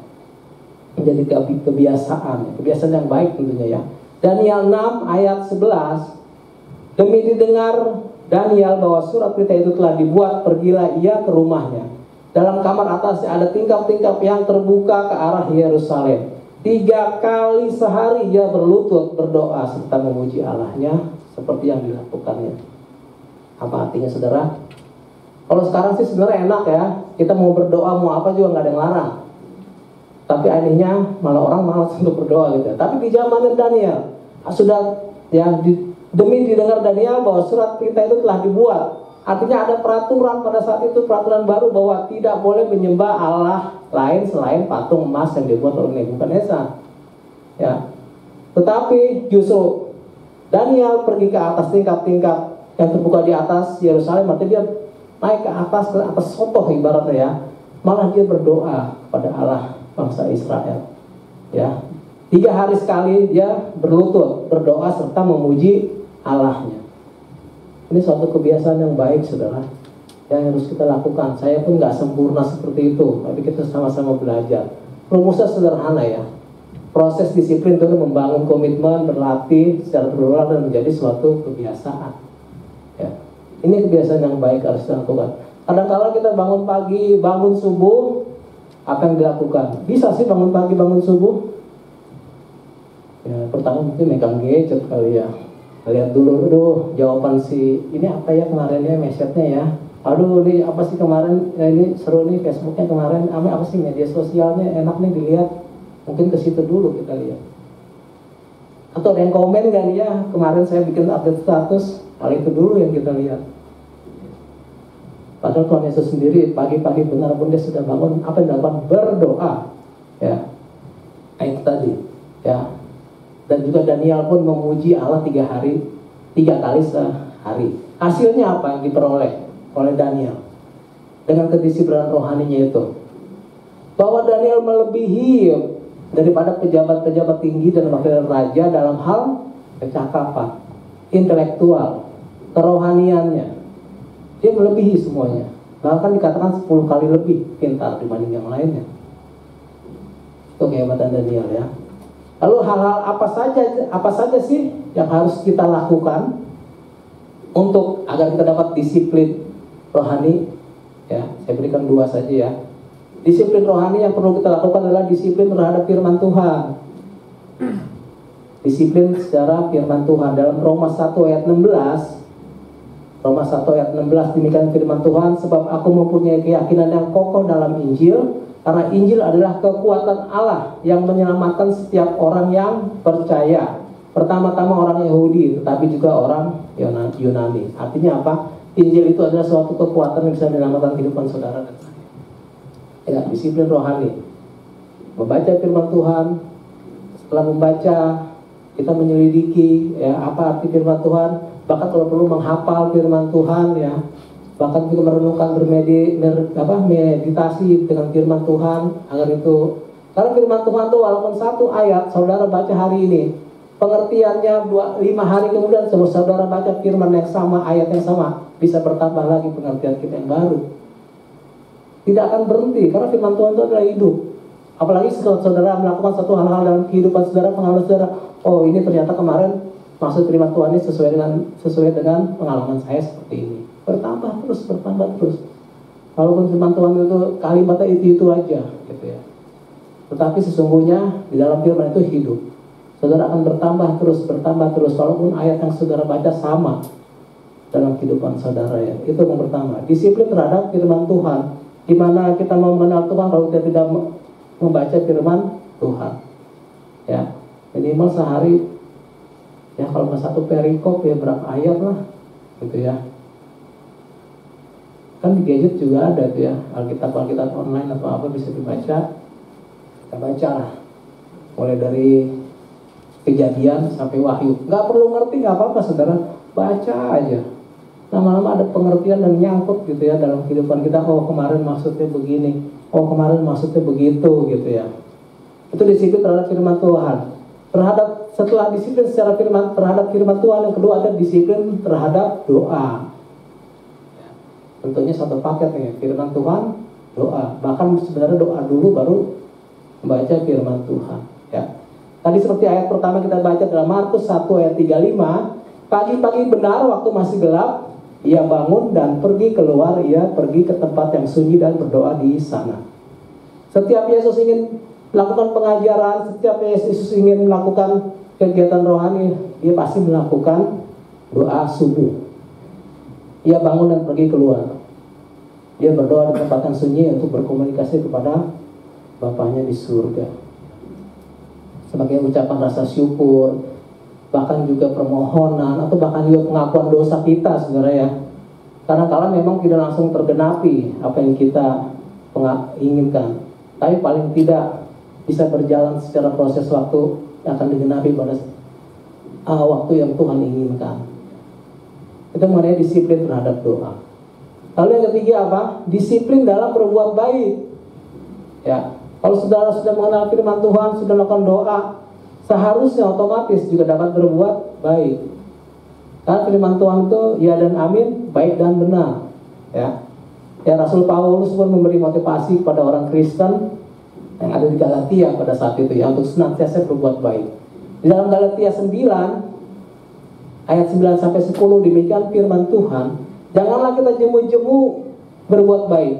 Speaker 3: Menjadi kebiasaan yang baik tentunya ya. Daniel 6 ayat 11. Demi didengar Daniel bahwa surat berita itu telah dibuat, pergilah ia ke rumahnya. Dalam kamar atasnya ada tingkap-tingkap yang terbuka ke arah Yerusalem. 3 kali sehari ia berlutut berdoa serta memuji Allahnya seperti yang dilakukannya. Apa artinya saudara? Kalau sekarang sih sebenarnya enak ya, kita mau berdoa mau apa juga nggak ada yang larang. Tapi akhirnya malah orang malas untuk berdoa gitu. Tapi di zaman Daniel sudah ya demi didengar Daniel bahwa surat perintah itu telah dibuat. Artinya ada peraturan pada saat itu, peraturan baru bahwa tidak boleh menyembah Allah lain selain patung emas yang dibuat oleh Nebukadnezar. Ya. Tetapi justru Daniel pergi ke atas tingkap-tingkap yang terbuka di atas Yerusalem, artinya dia naik ke atas sotoh ibaratnya ya. Malah dia berdoa kepada Allah bangsa Israel. Ya, 3 hari sekali dia berlutut berdoa serta memuji Allahnya. Ini suatu kebiasaan yang baik saudara, yang harus kita lakukan. Saya pun nggak sempurna seperti itu, tapi kita sama-sama belajar. Rumusnya sederhana ya. Proses disiplin itu membangun komitmen, berlatih secara berulang dan menjadi suatu kebiasaan. Ya. Ini kebiasaan yang baik harus dilakukan. Kadang-kadang kita bangun pagi, bangun subuh, apa yang dilakukan? Bisa sih bangun pagi, bangun subuh. Ya, pertama mungkin megang gadget kali ya. Lihat dulu, jawaban si ini apa ya kemarin ya, message-nya ya. Aduh, ini apa sih kemarin? Ya, ini seru nih Facebooknya kemarin. Apa sih media sosialnya enak nih dilihat. Mungkin ke situ dulu kita lihat. Atau ada yang komen kan ya, kemarin saya bikin update status. Hal itu dulu yang kita lihat. Padahal Tuhan Yesus sendiri pagi-pagi benar pun dia sudah bangun. Apa yang dilakukan? Berdoa. Ya, itu tadi. Ya, dan juga Daniel pun memuji Allah 3 kali sehari. Hasilnya apa yang diperoleh oleh Daniel dengan kedisiplinan rohaninya itu? Bahwa Daniel melebihi daripada pejabat-pejabat tinggi dan wakil raja dalam hal kecakapan, intelektual, kerohaniannya. Dia melebihi semuanya. Bahkan dikatakan 10 kali lebih pintar dibanding yang lainnya. Itu kehebatan Daniel ya. Lalu hal-hal apa saja sih yang harus kita lakukan untuk agar kita dapat disiplin rohani? Ya, saya berikan 2 saja ya. Disiplin rohani yang perlu kita lakukan adalah disiplin terhadap firman Tuhan. Disiplin secara firman Tuhan. Dalam Roma 1 ayat 16, Roma 1 ayat 16 demikian firman Tuhan, sebab aku mempunyai keyakinan yang kokoh dalam Injil, karena Injil adalah kekuatan Allah yang menyelamatkan setiap orang yang percaya. Pertama-tama orang Yahudi, tetapi juga orang Yunani. Artinya apa? Injil itu adalah suatu kekuatan yang bisa menyelamatkan kehidupan saudara dan saya. Ya, disiplin rohani. Membaca firman Tuhan, setelah membaca kita menyelidiki ya apa arti firman Tuhan, bahkan kalau perlu menghafal firman Tuhan ya, bahkan juga merenungkan meditasi dengan firman Tuhan agar itu, karena firman Tuhan itu walaupun satu ayat saudara baca hari ini, pengertiannya 5 hari kemudian saudara baca firman yang sama, ayat yang sama, bisa bertambah lagi pengertian kita yang baru. Tidak akan berhenti karena firman Tuhan itu adalah hidup. Apalagi saudara melakukan satu hal-hal dalam kehidupan saudara, pengalaman saudara, oh ini ternyata kemarin maksud firman Tuhan ini sesuai dengan pengalaman saya seperti ini. Bertambah terus. Walaupun firman Tuhan itu kalimatnya itu aja gitu ya. Tetapi sesungguhnya di dalam firman itu hidup. Saudara akan bertambah terus walaupun ayat yang saudara baca sama dalam kehidupan saudara ya. Itu yang pertama. Disiplin terhadap firman Tuhan. Di mana kita mau mengenal Tuhan kalau kita tidak membaca firman Tuhan. Ya, minimal sehari ya kalau nggak satu perikop ya berapa ayat lah gitu ya. Kan di gadget juga ada tuh ya, Alkitab online atau apa bisa dibaca. Kita baca lah. Mulai dari Kejadian sampai Wahyu. Nggak perlu ngerti, nggak apa-apa saudara, baca aja. Lama-lama ada pengertian dan nyangkut gitu ya dalam kehidupan kita. Oh kemarin maksudnya begini, oh kemarin maksudnya begitu gitu ya. Itu disiplin terhadap firman Tuhan. Setelah disiplin secara terhadap firman Tuhan, yang kedua ada disiplin terhadap doa. Tentunya satu paket ya, firman Tuhan, doa. Bahkan sebenarnya doa dulu baru membaca firman Tuhan ya. Tadi seperti ayat pertama kita baca dalam Markus 1 ayat 35, pagi-pagi benar waktu masih gelap, ia bangun dan pergi keluar, ia pergi ke tempat yang sunyi dan berdoa di sana. Setiap Yesus ingin melakukan pengajaran, setiap Yesus ingin melakukan kegiatan rohani, dia pasti melakukan doa subuh. Ia bangun dan pergi keluar. Dia berdoa di tempat yang sunyi untuk berkomunikasi kepada Bapaknya di surga. Sebagai ucapan rasa syukur, bahkan juga permohonan, atau bahkan juga pengakuan dosa kita saudara ya. Karena kalau memang tidak langsung tergenapi apa yang kita inginkan, tapi paling tidak bisa berjalan secara proses waktu yang akan digenapi pada waktu yang Tuhan inginkan. Itu mengenai disiplin terhadap doa. Lalu yang ketiga apa? Disiplin dalam berbuat baik. Ya, kalau saudara sudah mengenal firman Tuhan, sudah melakukan doa, seharusnya otomatis juga dapat berbuat baik. Karena firman Tuhan itu ya dan amin, baik dan benar. Ya, Rasul Paulus pun memberi motivasi kepada orang Kristen yang ada di Galatia pada saat itu ya, untuk senantiasa berbuat baik. Di dalam Galatia 9 ayat 9 sampai 10 demikian firman Tuhan, janganlah kita jemu-jemu berbuat baik,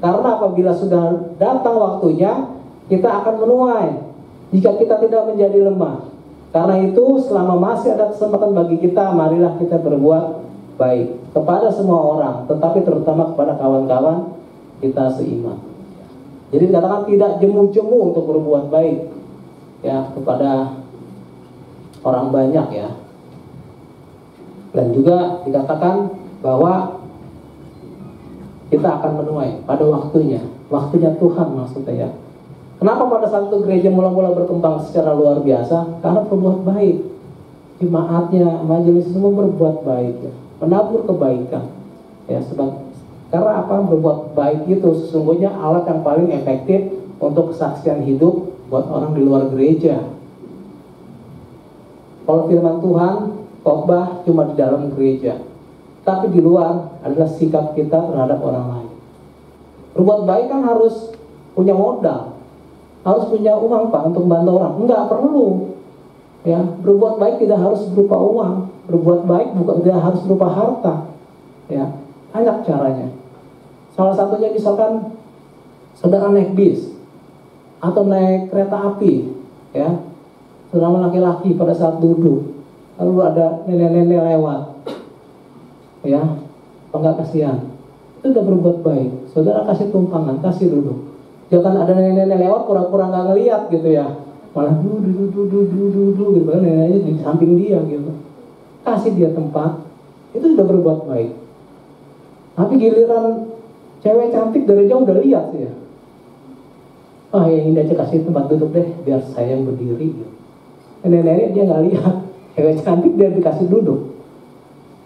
Speaker 3: karena apabila sudah datang waktunya kita akan menuai jika kita tidak menjadi lemah. Karena itu selama masih ada kesempatan bagi kita, marilah kita berbuat baik kepada semua orang, tetapi terutama kepada kawan-kawan kita seiman. Jadi dikatakan tidak jemu-jemu untuk berbuat baik ya kepada orang banyak ya. Dan juga dikatakan bahwa kita akan menuai pada waktunya Tuhan maksudnya ya. Kenapa pada saat itu gereja mula-mula berkembang secara luar biasa? Karena berbuat baik. Jemaatnya, majelis semua berbuat baik ya. Menabur kebaikan ya, karena apa? Berbuat baik itu sesungguhnya alat yang paling efektif untuk kesaksian hidup buat orang di luar gereja. Kalau firman Tuhan khotbah cuma di dalam gereja, tapi di luar adalah sikap kita terhadap orang lain. Berbuat baik kan harus punya modal, harus punya uang Pak untuk membantu orang. Enggak perlu ya, berbuat baik tidak harus berupa uang. Berbuat baik bukan tidak harus berupa harta ya, banyak caranya. Salah satunya misalkan saudara naik bis atau naik kereta api ya, saudara laki-laki pada saat duduk lalu ada nenek-nenek lewat ya, enggak kasihan, itu udah berbuat baik. Saudara kasih tumpangan, kasih duduk. Jangan ada nenek-nenek lewat pura-pura nggak ngeliat gitu ya, malah duduk gitu kan, neneknya di samping dia gitu, kasih dia tempat, itu sudah berbuat baik. Tapi giliran cewek cantik dari jauh udah lihat sih ya, ini aja kasih tempat duduk deh biar saya yang berdiri gitu. Nenek dia nggak lihat, cewek cantik dia dikasih duduk.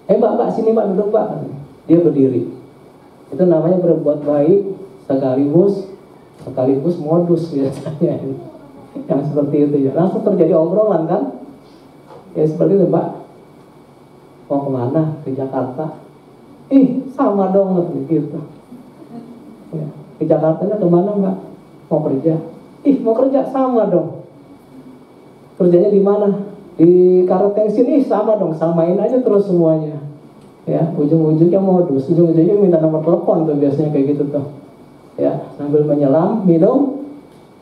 Speaker 3: Mbak sini mbak duduk mbak, dia berdiri. Itu namanya berbuat baik sekaligus modus biasanya. Yang seperti itu ya, langsung terjadi obrolan kan, ya seperti itu. Mbak mau kemana? Ke Jakarta. Sama dong gitu ya. Ke Jakartanya kemana mbak? Mau kerja. Mau kerja, sama dong. Kerjanya di mana? Di Karetengsin. Sama dong, samain aja terus semuanya ya. Ujung-ujungnya modus, ujung-ujungnya minta nomor telepon tuh biasanya kayak gitu tuh ya, sambil menyelam minum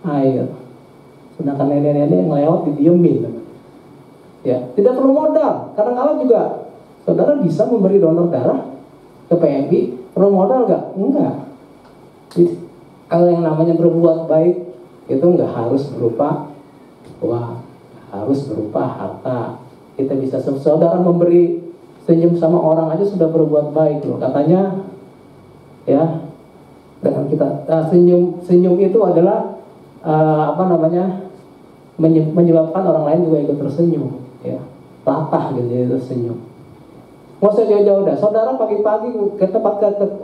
Speaker 3: air. Sedangkan nenek-nenek yang lewat didiemin ya. Tidak perlu modal. Kadang-kadang juga saudara bisa memberi donor darah ke PMI. Perlu modal nggak? Enggak. Jadi, kalau yang namanya berbuat baik itu nggak harus berupa uang, harus berupa harta. Kita bisa, saudara memberi senyum sama orang aja sudah berbuat baik loh. Katanya ya, dengan kita senyum itu adalah menyebabkan orang lain juga ikut tersenyum ya, latah gitu ya, tersenyum. Nggak usah jauh-jauh dah, saudara pagi-pagi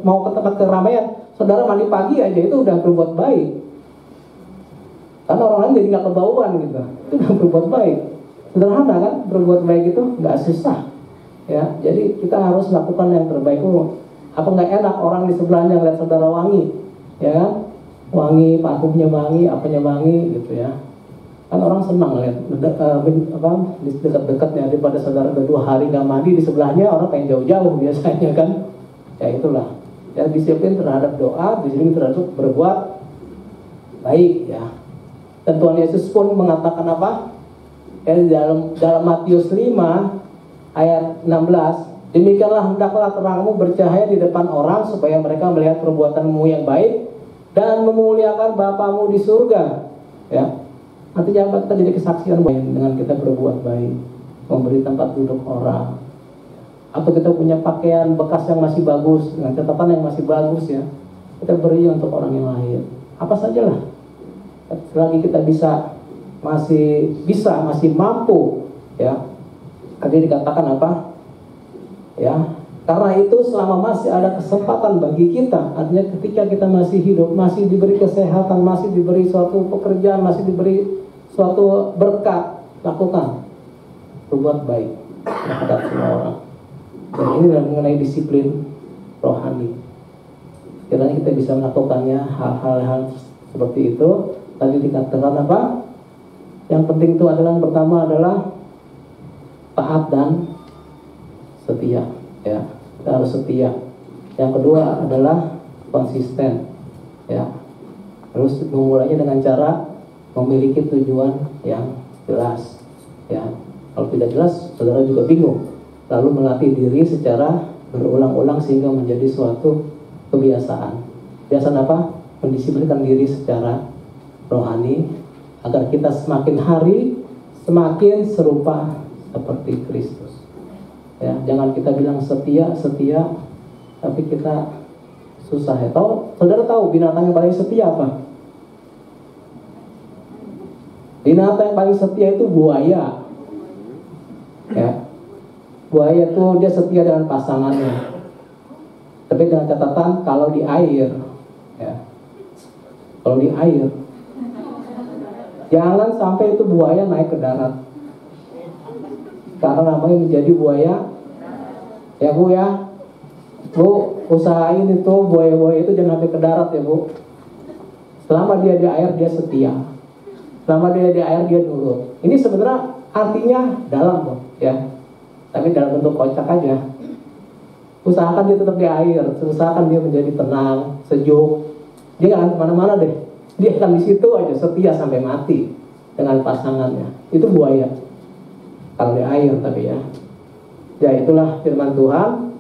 Speaker 3: mau ke tempat keramaian, saudara mandi pagi aja itu udah berbuat baik. Karena orang lain jadi nggak kebauan gitu, itu udah berbuat baik. Sederhana kan, berbuat baik itu nggak susah ya. Jadi kita harus lakukan yang terbaik. Apa nggak enak orang di sebelahnya ngeliat saudara wangi, ya kan? Wangi, parfumnya wangi, apanya wangi gitu ya. Kan orang senang lihat dekat-dekatnya, daripada saudara udah 2 hari nggak mandi di sebelahnya, orang pengen jauh-jauh biasanya kan. Ya itulah. Ya, disiplin terhadap doa, disiplin terhadap berbuat baik ya. Dan Tuhan Yesus pun mengatakan apa? Ya, dalam Matius 5 ayat 16, demikianlah hendaklah terangmu bercahaya di depan orang supaya mereka melihat perbuatanmu yang baik dan memuliakan Bapamu di surga. Ya. Artinya apa? Kita jadi kesaksian dengan kita berbuat baik, memberi tempat duduk orang. Atau kita punya pakaian bekas yang masih bagus, dengan catatan yang masih bagus ya, kita beri untuk orang yang lain. Apa sajalah. Selagi kita masih mampu ya. Tadi dikatakan apa? Ya, karena itu selama masih ada kesempatan bagi kita, artinya ketika kita masih hidup, masih diberi kesehatan, masih diberi suatu pekerjaan, masih diberi suatu berkat, lakukan, berbuat baik terhadap semua orang. Dan ini adalah mengenai disiplin rohani. Kiranya kita bisa melakukannya hal-hal seperti itu. Tadi dikatakan apa? Yang penting itu adalah, yang pertama adalah taat dan setia ya, kita harus setia. Yang kedua adalah konsisten ya, terus memulainya dengan cara memiliki tujuan yang jelas ya. Kalau tidak jelas, saudara juga bingung, lalu melatih diri secara berulang-ulang sehingga menjadi suatu kebiasaan. Kebiasaan apa? Mendisiplinkan diri secara rohani agar kita semakin hari semakin serupa seperti Kristus. Ya, jangan kita bilang setia, tapi kita susah ya. Saudara tahu binatang yang paling setia apa? Binatang yang paling setia itu buaya. Ya, buaya itu dia setia dengan pasangannya. Tapi dengan catatan kalau di air, ya, kalau di air, jangan sampai itu buaya naik ke darat. Karena namanya menjadi buaya ya Bu ya. Bu, usahain itu buaya-buaya itu jangan sampai ke darat ya Bu. Selama dia di air dia setia. Selama dia di air dia nurut. Ini sebenarnya artinya dalam loh ya. Tapi dalam bentuk kocak aja. Usahakan dia tetap di air, usahakan dia menjadi tenang, sejuk. Dia gak akan kemana-mana deh. Dia akan di situ aja setia sampai mati dengan pasangannya. Itu buaya. Kalau di air tapi ya. Ya itulah firman Tuhan.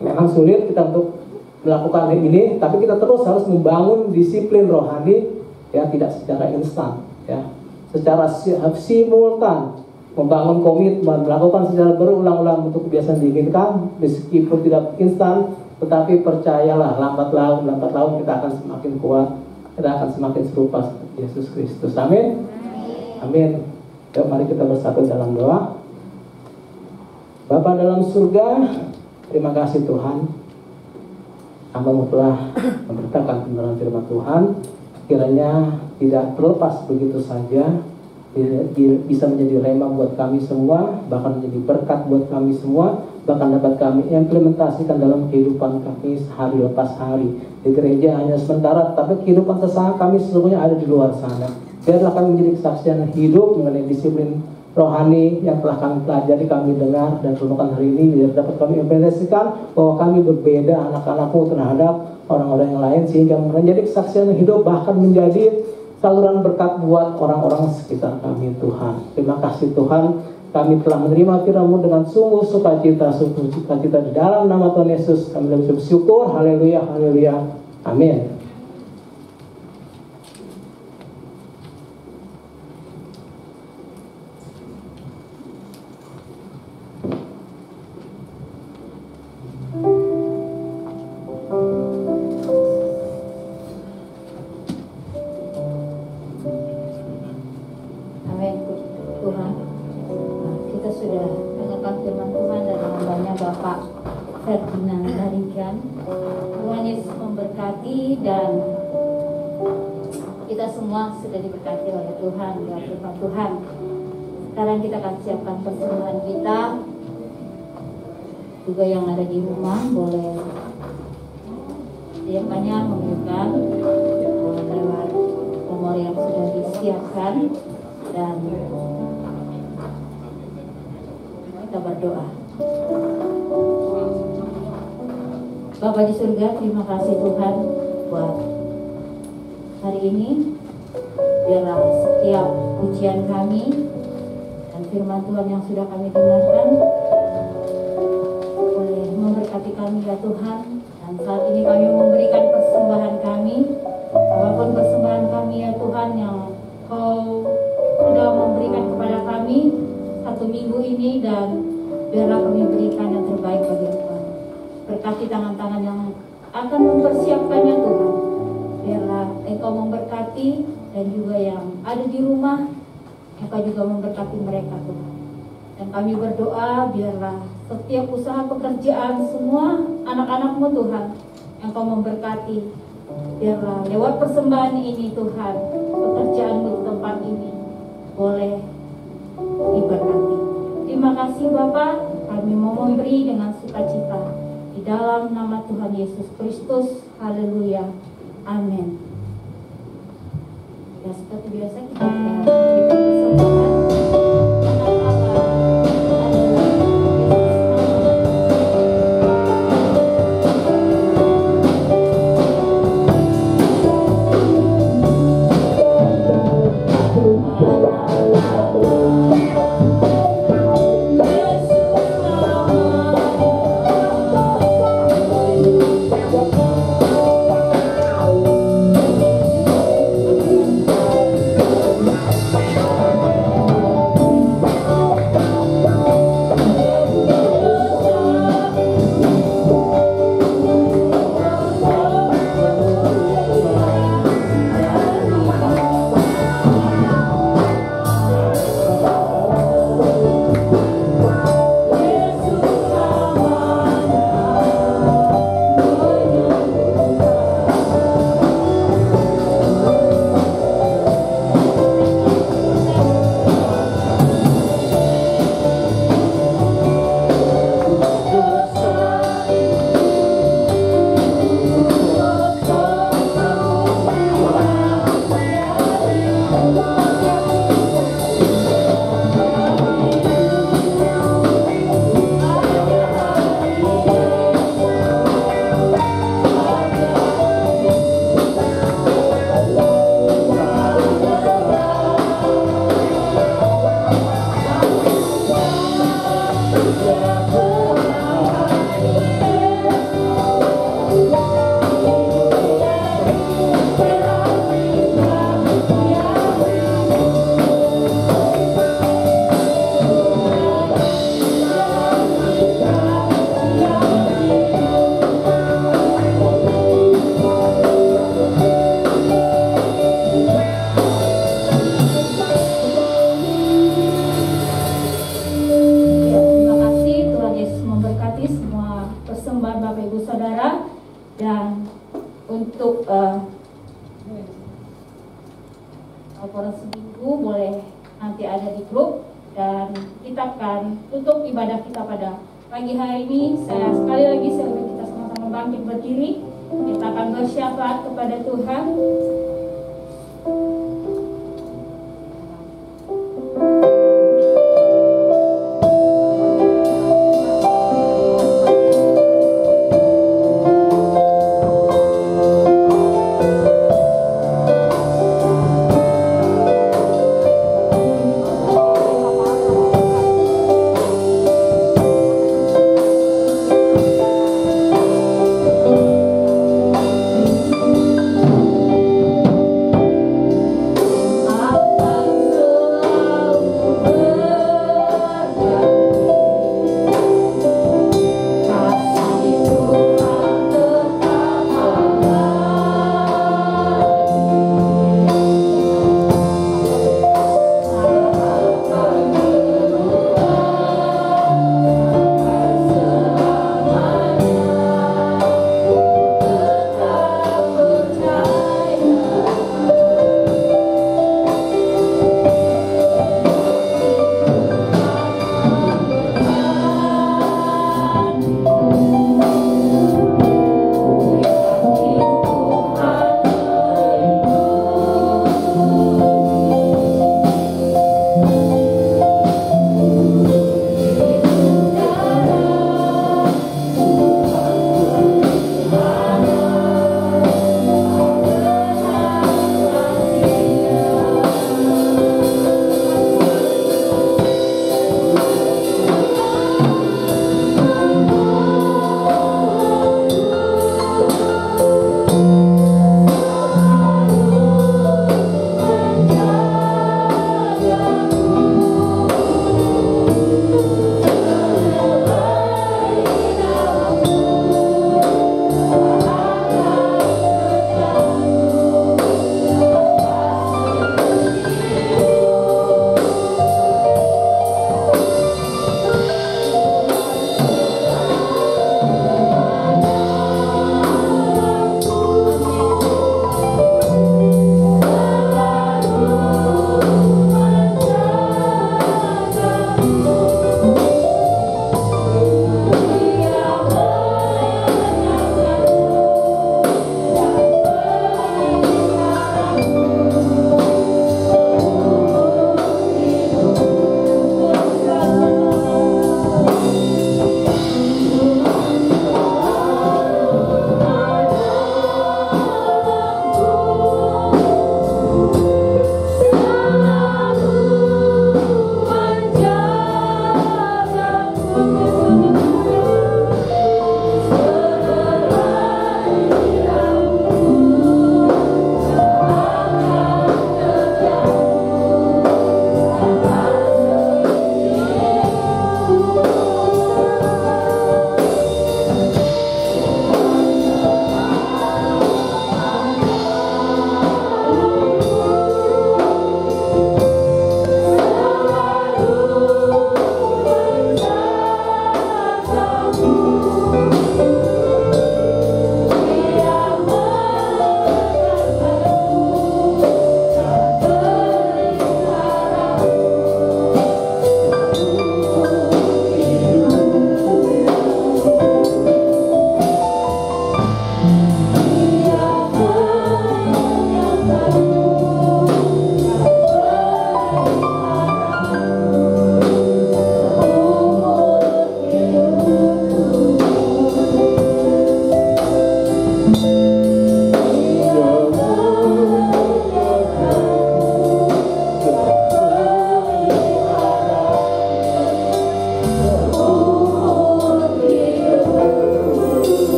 Speaker 3: Memang sulit kita untuk melakukan ini, tapi kita terus harus membangun disiplin rohani ya, tidak secara instan ya. secara simultan, membangun komitmen, melakukan secara berulang-ulang untuk kebiasaan diinginkan, meskipun tidak instan, tetapi percayalah, lambat laun kita akan semakin kuat, kita akan semakin serupa seperti Yesus Kristus. Amin. Amin. Yuk, mari kita bersatu dalam doa. Bapa dalam surga, terima kasih Tuhan, Hamba-Mu telah memberitakan kebenaran firman Tuhan. Kiranya tidak terlepas begitu saja, bisa menjadi rema buat kami semua, bahkan menjadi berkat buat kami semua, bahkan dapat kami implementasikan dalam kehidupan kami hari lepas hari. Di gereja hanya sementara, tapi kehidupan sesama kami sesungguhnya ada di luar sana. Biarlah kami menjadi kesaksian hidup mengenai disiplin rohani yang telah kami pelajari, kami dengar dan renungkan hari ini, biar dapat kami implementasikan bahwa kami berbeda anak-Anak-Mu terhadap orang-orang yang lain, sehingga menjadi kesaksian hidup, bahkan menjadi saluran berkat buat orang-orang sekitar kami. Tuhan, terima kasih Tuhan, kami telah menerima firman-Mu dengan sungguh sukacita di dalam nama Tuhan Yesus. Kami bersyukur. Haleluya, haleluya, amin.
Speaker 2: Dan kita semua sudah diberkati oleh Tuhan, ya firman Tuhan. Sekarang kita akan siapkan persembahan kita. Juga yang ada di rumah boleh siapkannya, memberikan lewat nomor yang sudah disiapkan, dan kita berdoa. Bapa di surga, terima kasih Tuhan buat hari ini. Biarlah setiap pujian kami dan firman Tuhan yang sudah kami dengarkan boleh memberkati kami ya Tuhan. Dan saat ini kami memberikan persembahan kami, apapun persembahan kami ya Tuhan yang Kau sudah memberikan kepada kami satu minggu ini, dan biarlah kami berikan yang terbaik bagi Tuhan. Berkati tangan-tangan yang akan mempersiapkannya Tuhan. Biarlah Engkau memberkati, dan juga yang ada di rumah, Engkau juga memberkati mereka Tuhan. Dan kami berdoa biarlah setiap usaha pekerjaan semua anak-Anak-Mu Tuhan, Engkau memberkati. Biarlah lewat persembahan ini Tuhan, pekerjaan-Mu di tempat ini boleh diberkati. Terima kasih Bapa, kami mau memberi dengan sukacita di dalam nama Tuhan Yesus Kristus. Haleluya, amin. Ya, seperti biasa kita persembahan. Bapak Ibu Saudara. Dan untuk laporan seminggu boleh nanti ada di grup, dan kita akan tutup ibadah kita pada pagi hari ini. Saya sekali lagi sebelum kita sama-sama bangkit berdiri, kita akan bersyafaat kepada Tuhan.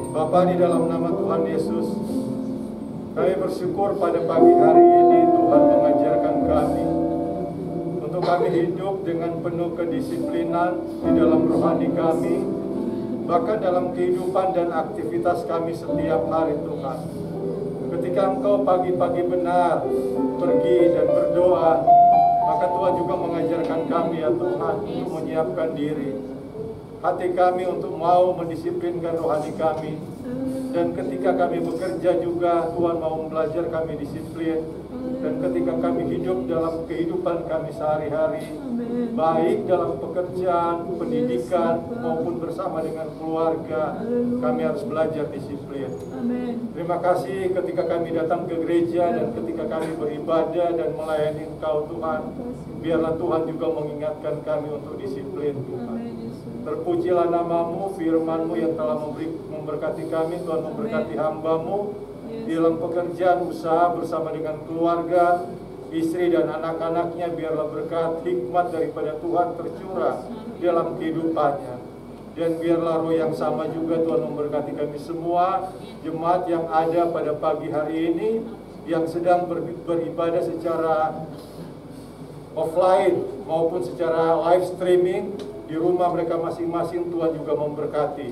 Speaker 5: Bapa, di dalam nama Tuhan Yesus, kami bersyukur pada pagi hari ini Tuhan mengajarkan kami untuk kami hidup dengan penuh kedisiplinan di dalam rohani kami, bahkan dalam kehidupan dan aktivitas kami setiap hari Tuhan. ketika Engkau pagi-pagi benar pergi dan berdoa, maka Tuhan juga mengajarkan kami ya Tuhan untuk menyiapkan diri hati kami untuk mau mendisiplinkan rohani kami. Dan ketika kami bekerja juga Tuhan mau belajar kami disiplin. Dan ketika kami hidup dalam kehidupan kami sehari-hari, baik dalam pekerjaan, pendidikan, maupun bersama dengan keluarga, kami harus belajar disiplin. Terima kasih ketika kami datang ke gereja dan ketika kami beribadah dan melayani Engkau Tuhan, biarlah Tuhan juga mengingatkan kami untuk disiplin Tuhan. Terpujilah nama-Mu, firman-Mu yang telah memberkati kami. Tuhan memberkati hamba-Mu di dalam pekerjaan, usaha bersama dengan keluarga, istri dan anak-anaknya. Biarlah berkat hikmat daripada Tuhan tercurah dalam kehidupannya. Dan biarlah roh yang sama juga Tuhan memberkati kami semua, jemaat yang ada pada pagi hari ini, yang sedang beribadah secara offline maupun secara live streaming di rumah mereka masing-masing. Tuhan juga memberkati.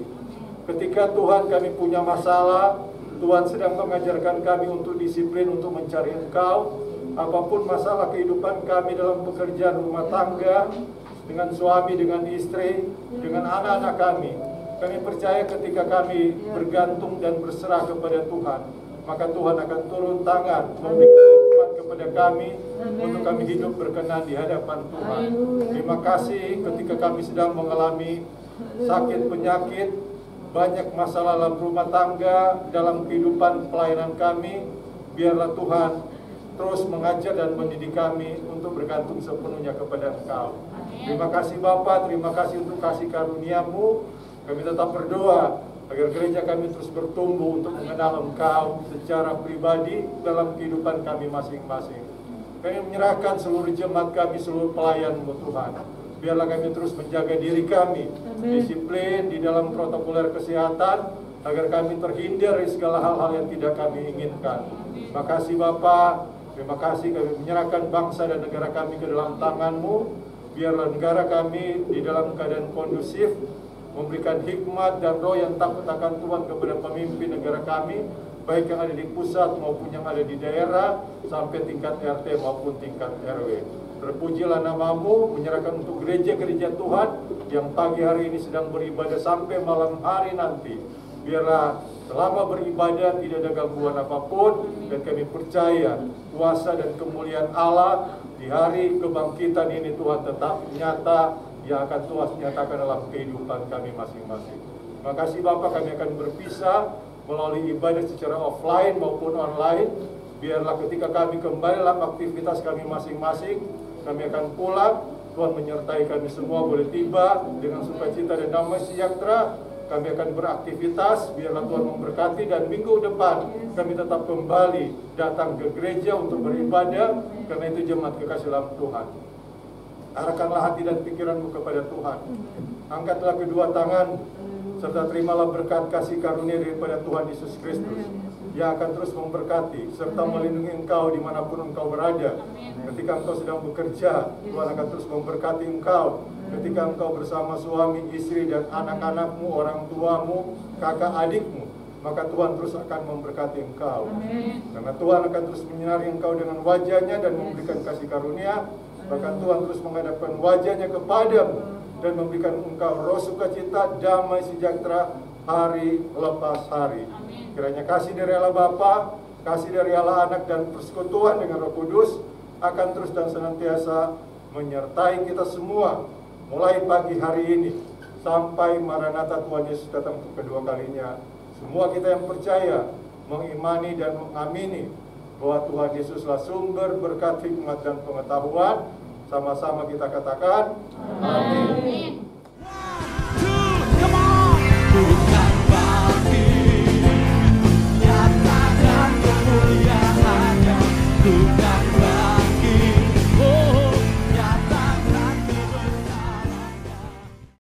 Speaker 5: Ketika Tuhan kami punya masalah, Tuhan sedang mengajarkan kami untuk disiplin, untuk mencari Engkau. Apapun masalah kehidupan kami dalam pekerjaan rumah tangga, dengan suami, dengan istri, dengan anak-anak kami percaya ketika kami bergantung dan berserah kepada Tuhan, maka Tuhan akan turun tangan memberikan hikmat kepada kami untuk kami hidup berkenan di hadapan Tuhan. Terima kasih ketika kami sedang mengalami sakit penyakit, banyak masalah dalam rumah tangga, dalam kehidupan pelayanan kami. Biarlah Tuhan terus mengajar dan mendidik kami untuk bergantung sepenuhnya kepada Engkau. Terima kasih Bapa, terima kasih untuk kasih karunia-Mu. Kami tetap berdoa agar gereja kami terus bertumbuh untuk mengenal Engkau secara pribadi dalam kehidupan kami masing-masing. Kami menyerahkan seluruh jemaat kami, seluruh pelayan-Mu Tuhan. Biarlah kami terus menjaga diri kami, disiplin di dalam protokoler kesehatan, agar kami terhindar dari segala hal-hal yang tidak kami inginkan. Terima kasih Bapa, terima kasih kami menyerahkan bangsa dan negara kami ke dalam tangan-Mu. Biarlah negara kami di dalam keadaan kondusif, memberikan hikmat dan roh yang takut akan Tuhan kepada pemimpin negara kami, baik yang ada di pusat maupun yang ada di daerah, sampai tingkat RT maupun tingkat RW. Terpujilah nama-Mu, menyerahkan untuk gereja-gereja Tuhan yang pagi hari ini sedang beribadah sampai malam hari nanti. Biarlah selama beribadah tidak ada gangguan apapun, dan kami percaya kuasa dan kemuliaan Allah di hari kebangkitan ini Tuhan tetap nyata, yang akan Tuhan nyatakan dalam kehidupan kami masing-masing. Terima kasih Bapak, kami akan berpisah melalui ibadah secara offline maupun online. Biarlah ketika kami kembali dalam aktivitas kami masing-masing, kami akan pulang. Tuhan menyertai kami semua boleh tiba dengan sukacita dan damai sejahtera. Kami akan beraktivitas, biarlah Tuhan memberkati, dan minggu depan kami tetap kembali datang ke gereja untuk beribadah. Karena itu jemaat kekasih dalam Tuhan, arahkanlah hati dan pikiranmu kepada Tuhan. Angkatlah kedua tangan serta terimalah berkat kasih karunia daripada Tuhan Yesus Kristus yang akan terus memberkati serta melindungi engkau dimanapun engkau berada. Ketika engkau sedang bekerja, Tuhan akan terus memberkati engkau. Ketika engkau bersama suami, istri, dan anak-anakmu, orang tuamu, kakak adikmu, maka Tuhan terus akan memberkati engkau. Karena Tuhan akan terus menyinari engkau dengan wajahnya dan memberikan kasih karunia. Bahkan Tuhan terus menghadapkan wajahnya kepadamu dan memberikan engkau roh sukacita, damai sejahtera hari lepas hari. Kiranya kasih dari Allah Bapa, kasih dari Allah Anak, dan persekutuan dengan Roh Kudus akan terus dan senantiasa menyertai kita semua mulai pagi hari ini sampai Maranatha Tuhan Yesus datang untuk kedua kalinya. Semua kita yang percaya, mengimani dan mengamini bahwa Tuhan Yesuslah sumber berkat, hikmat, dan pengetahuan. Sama-sama kita katakan amin.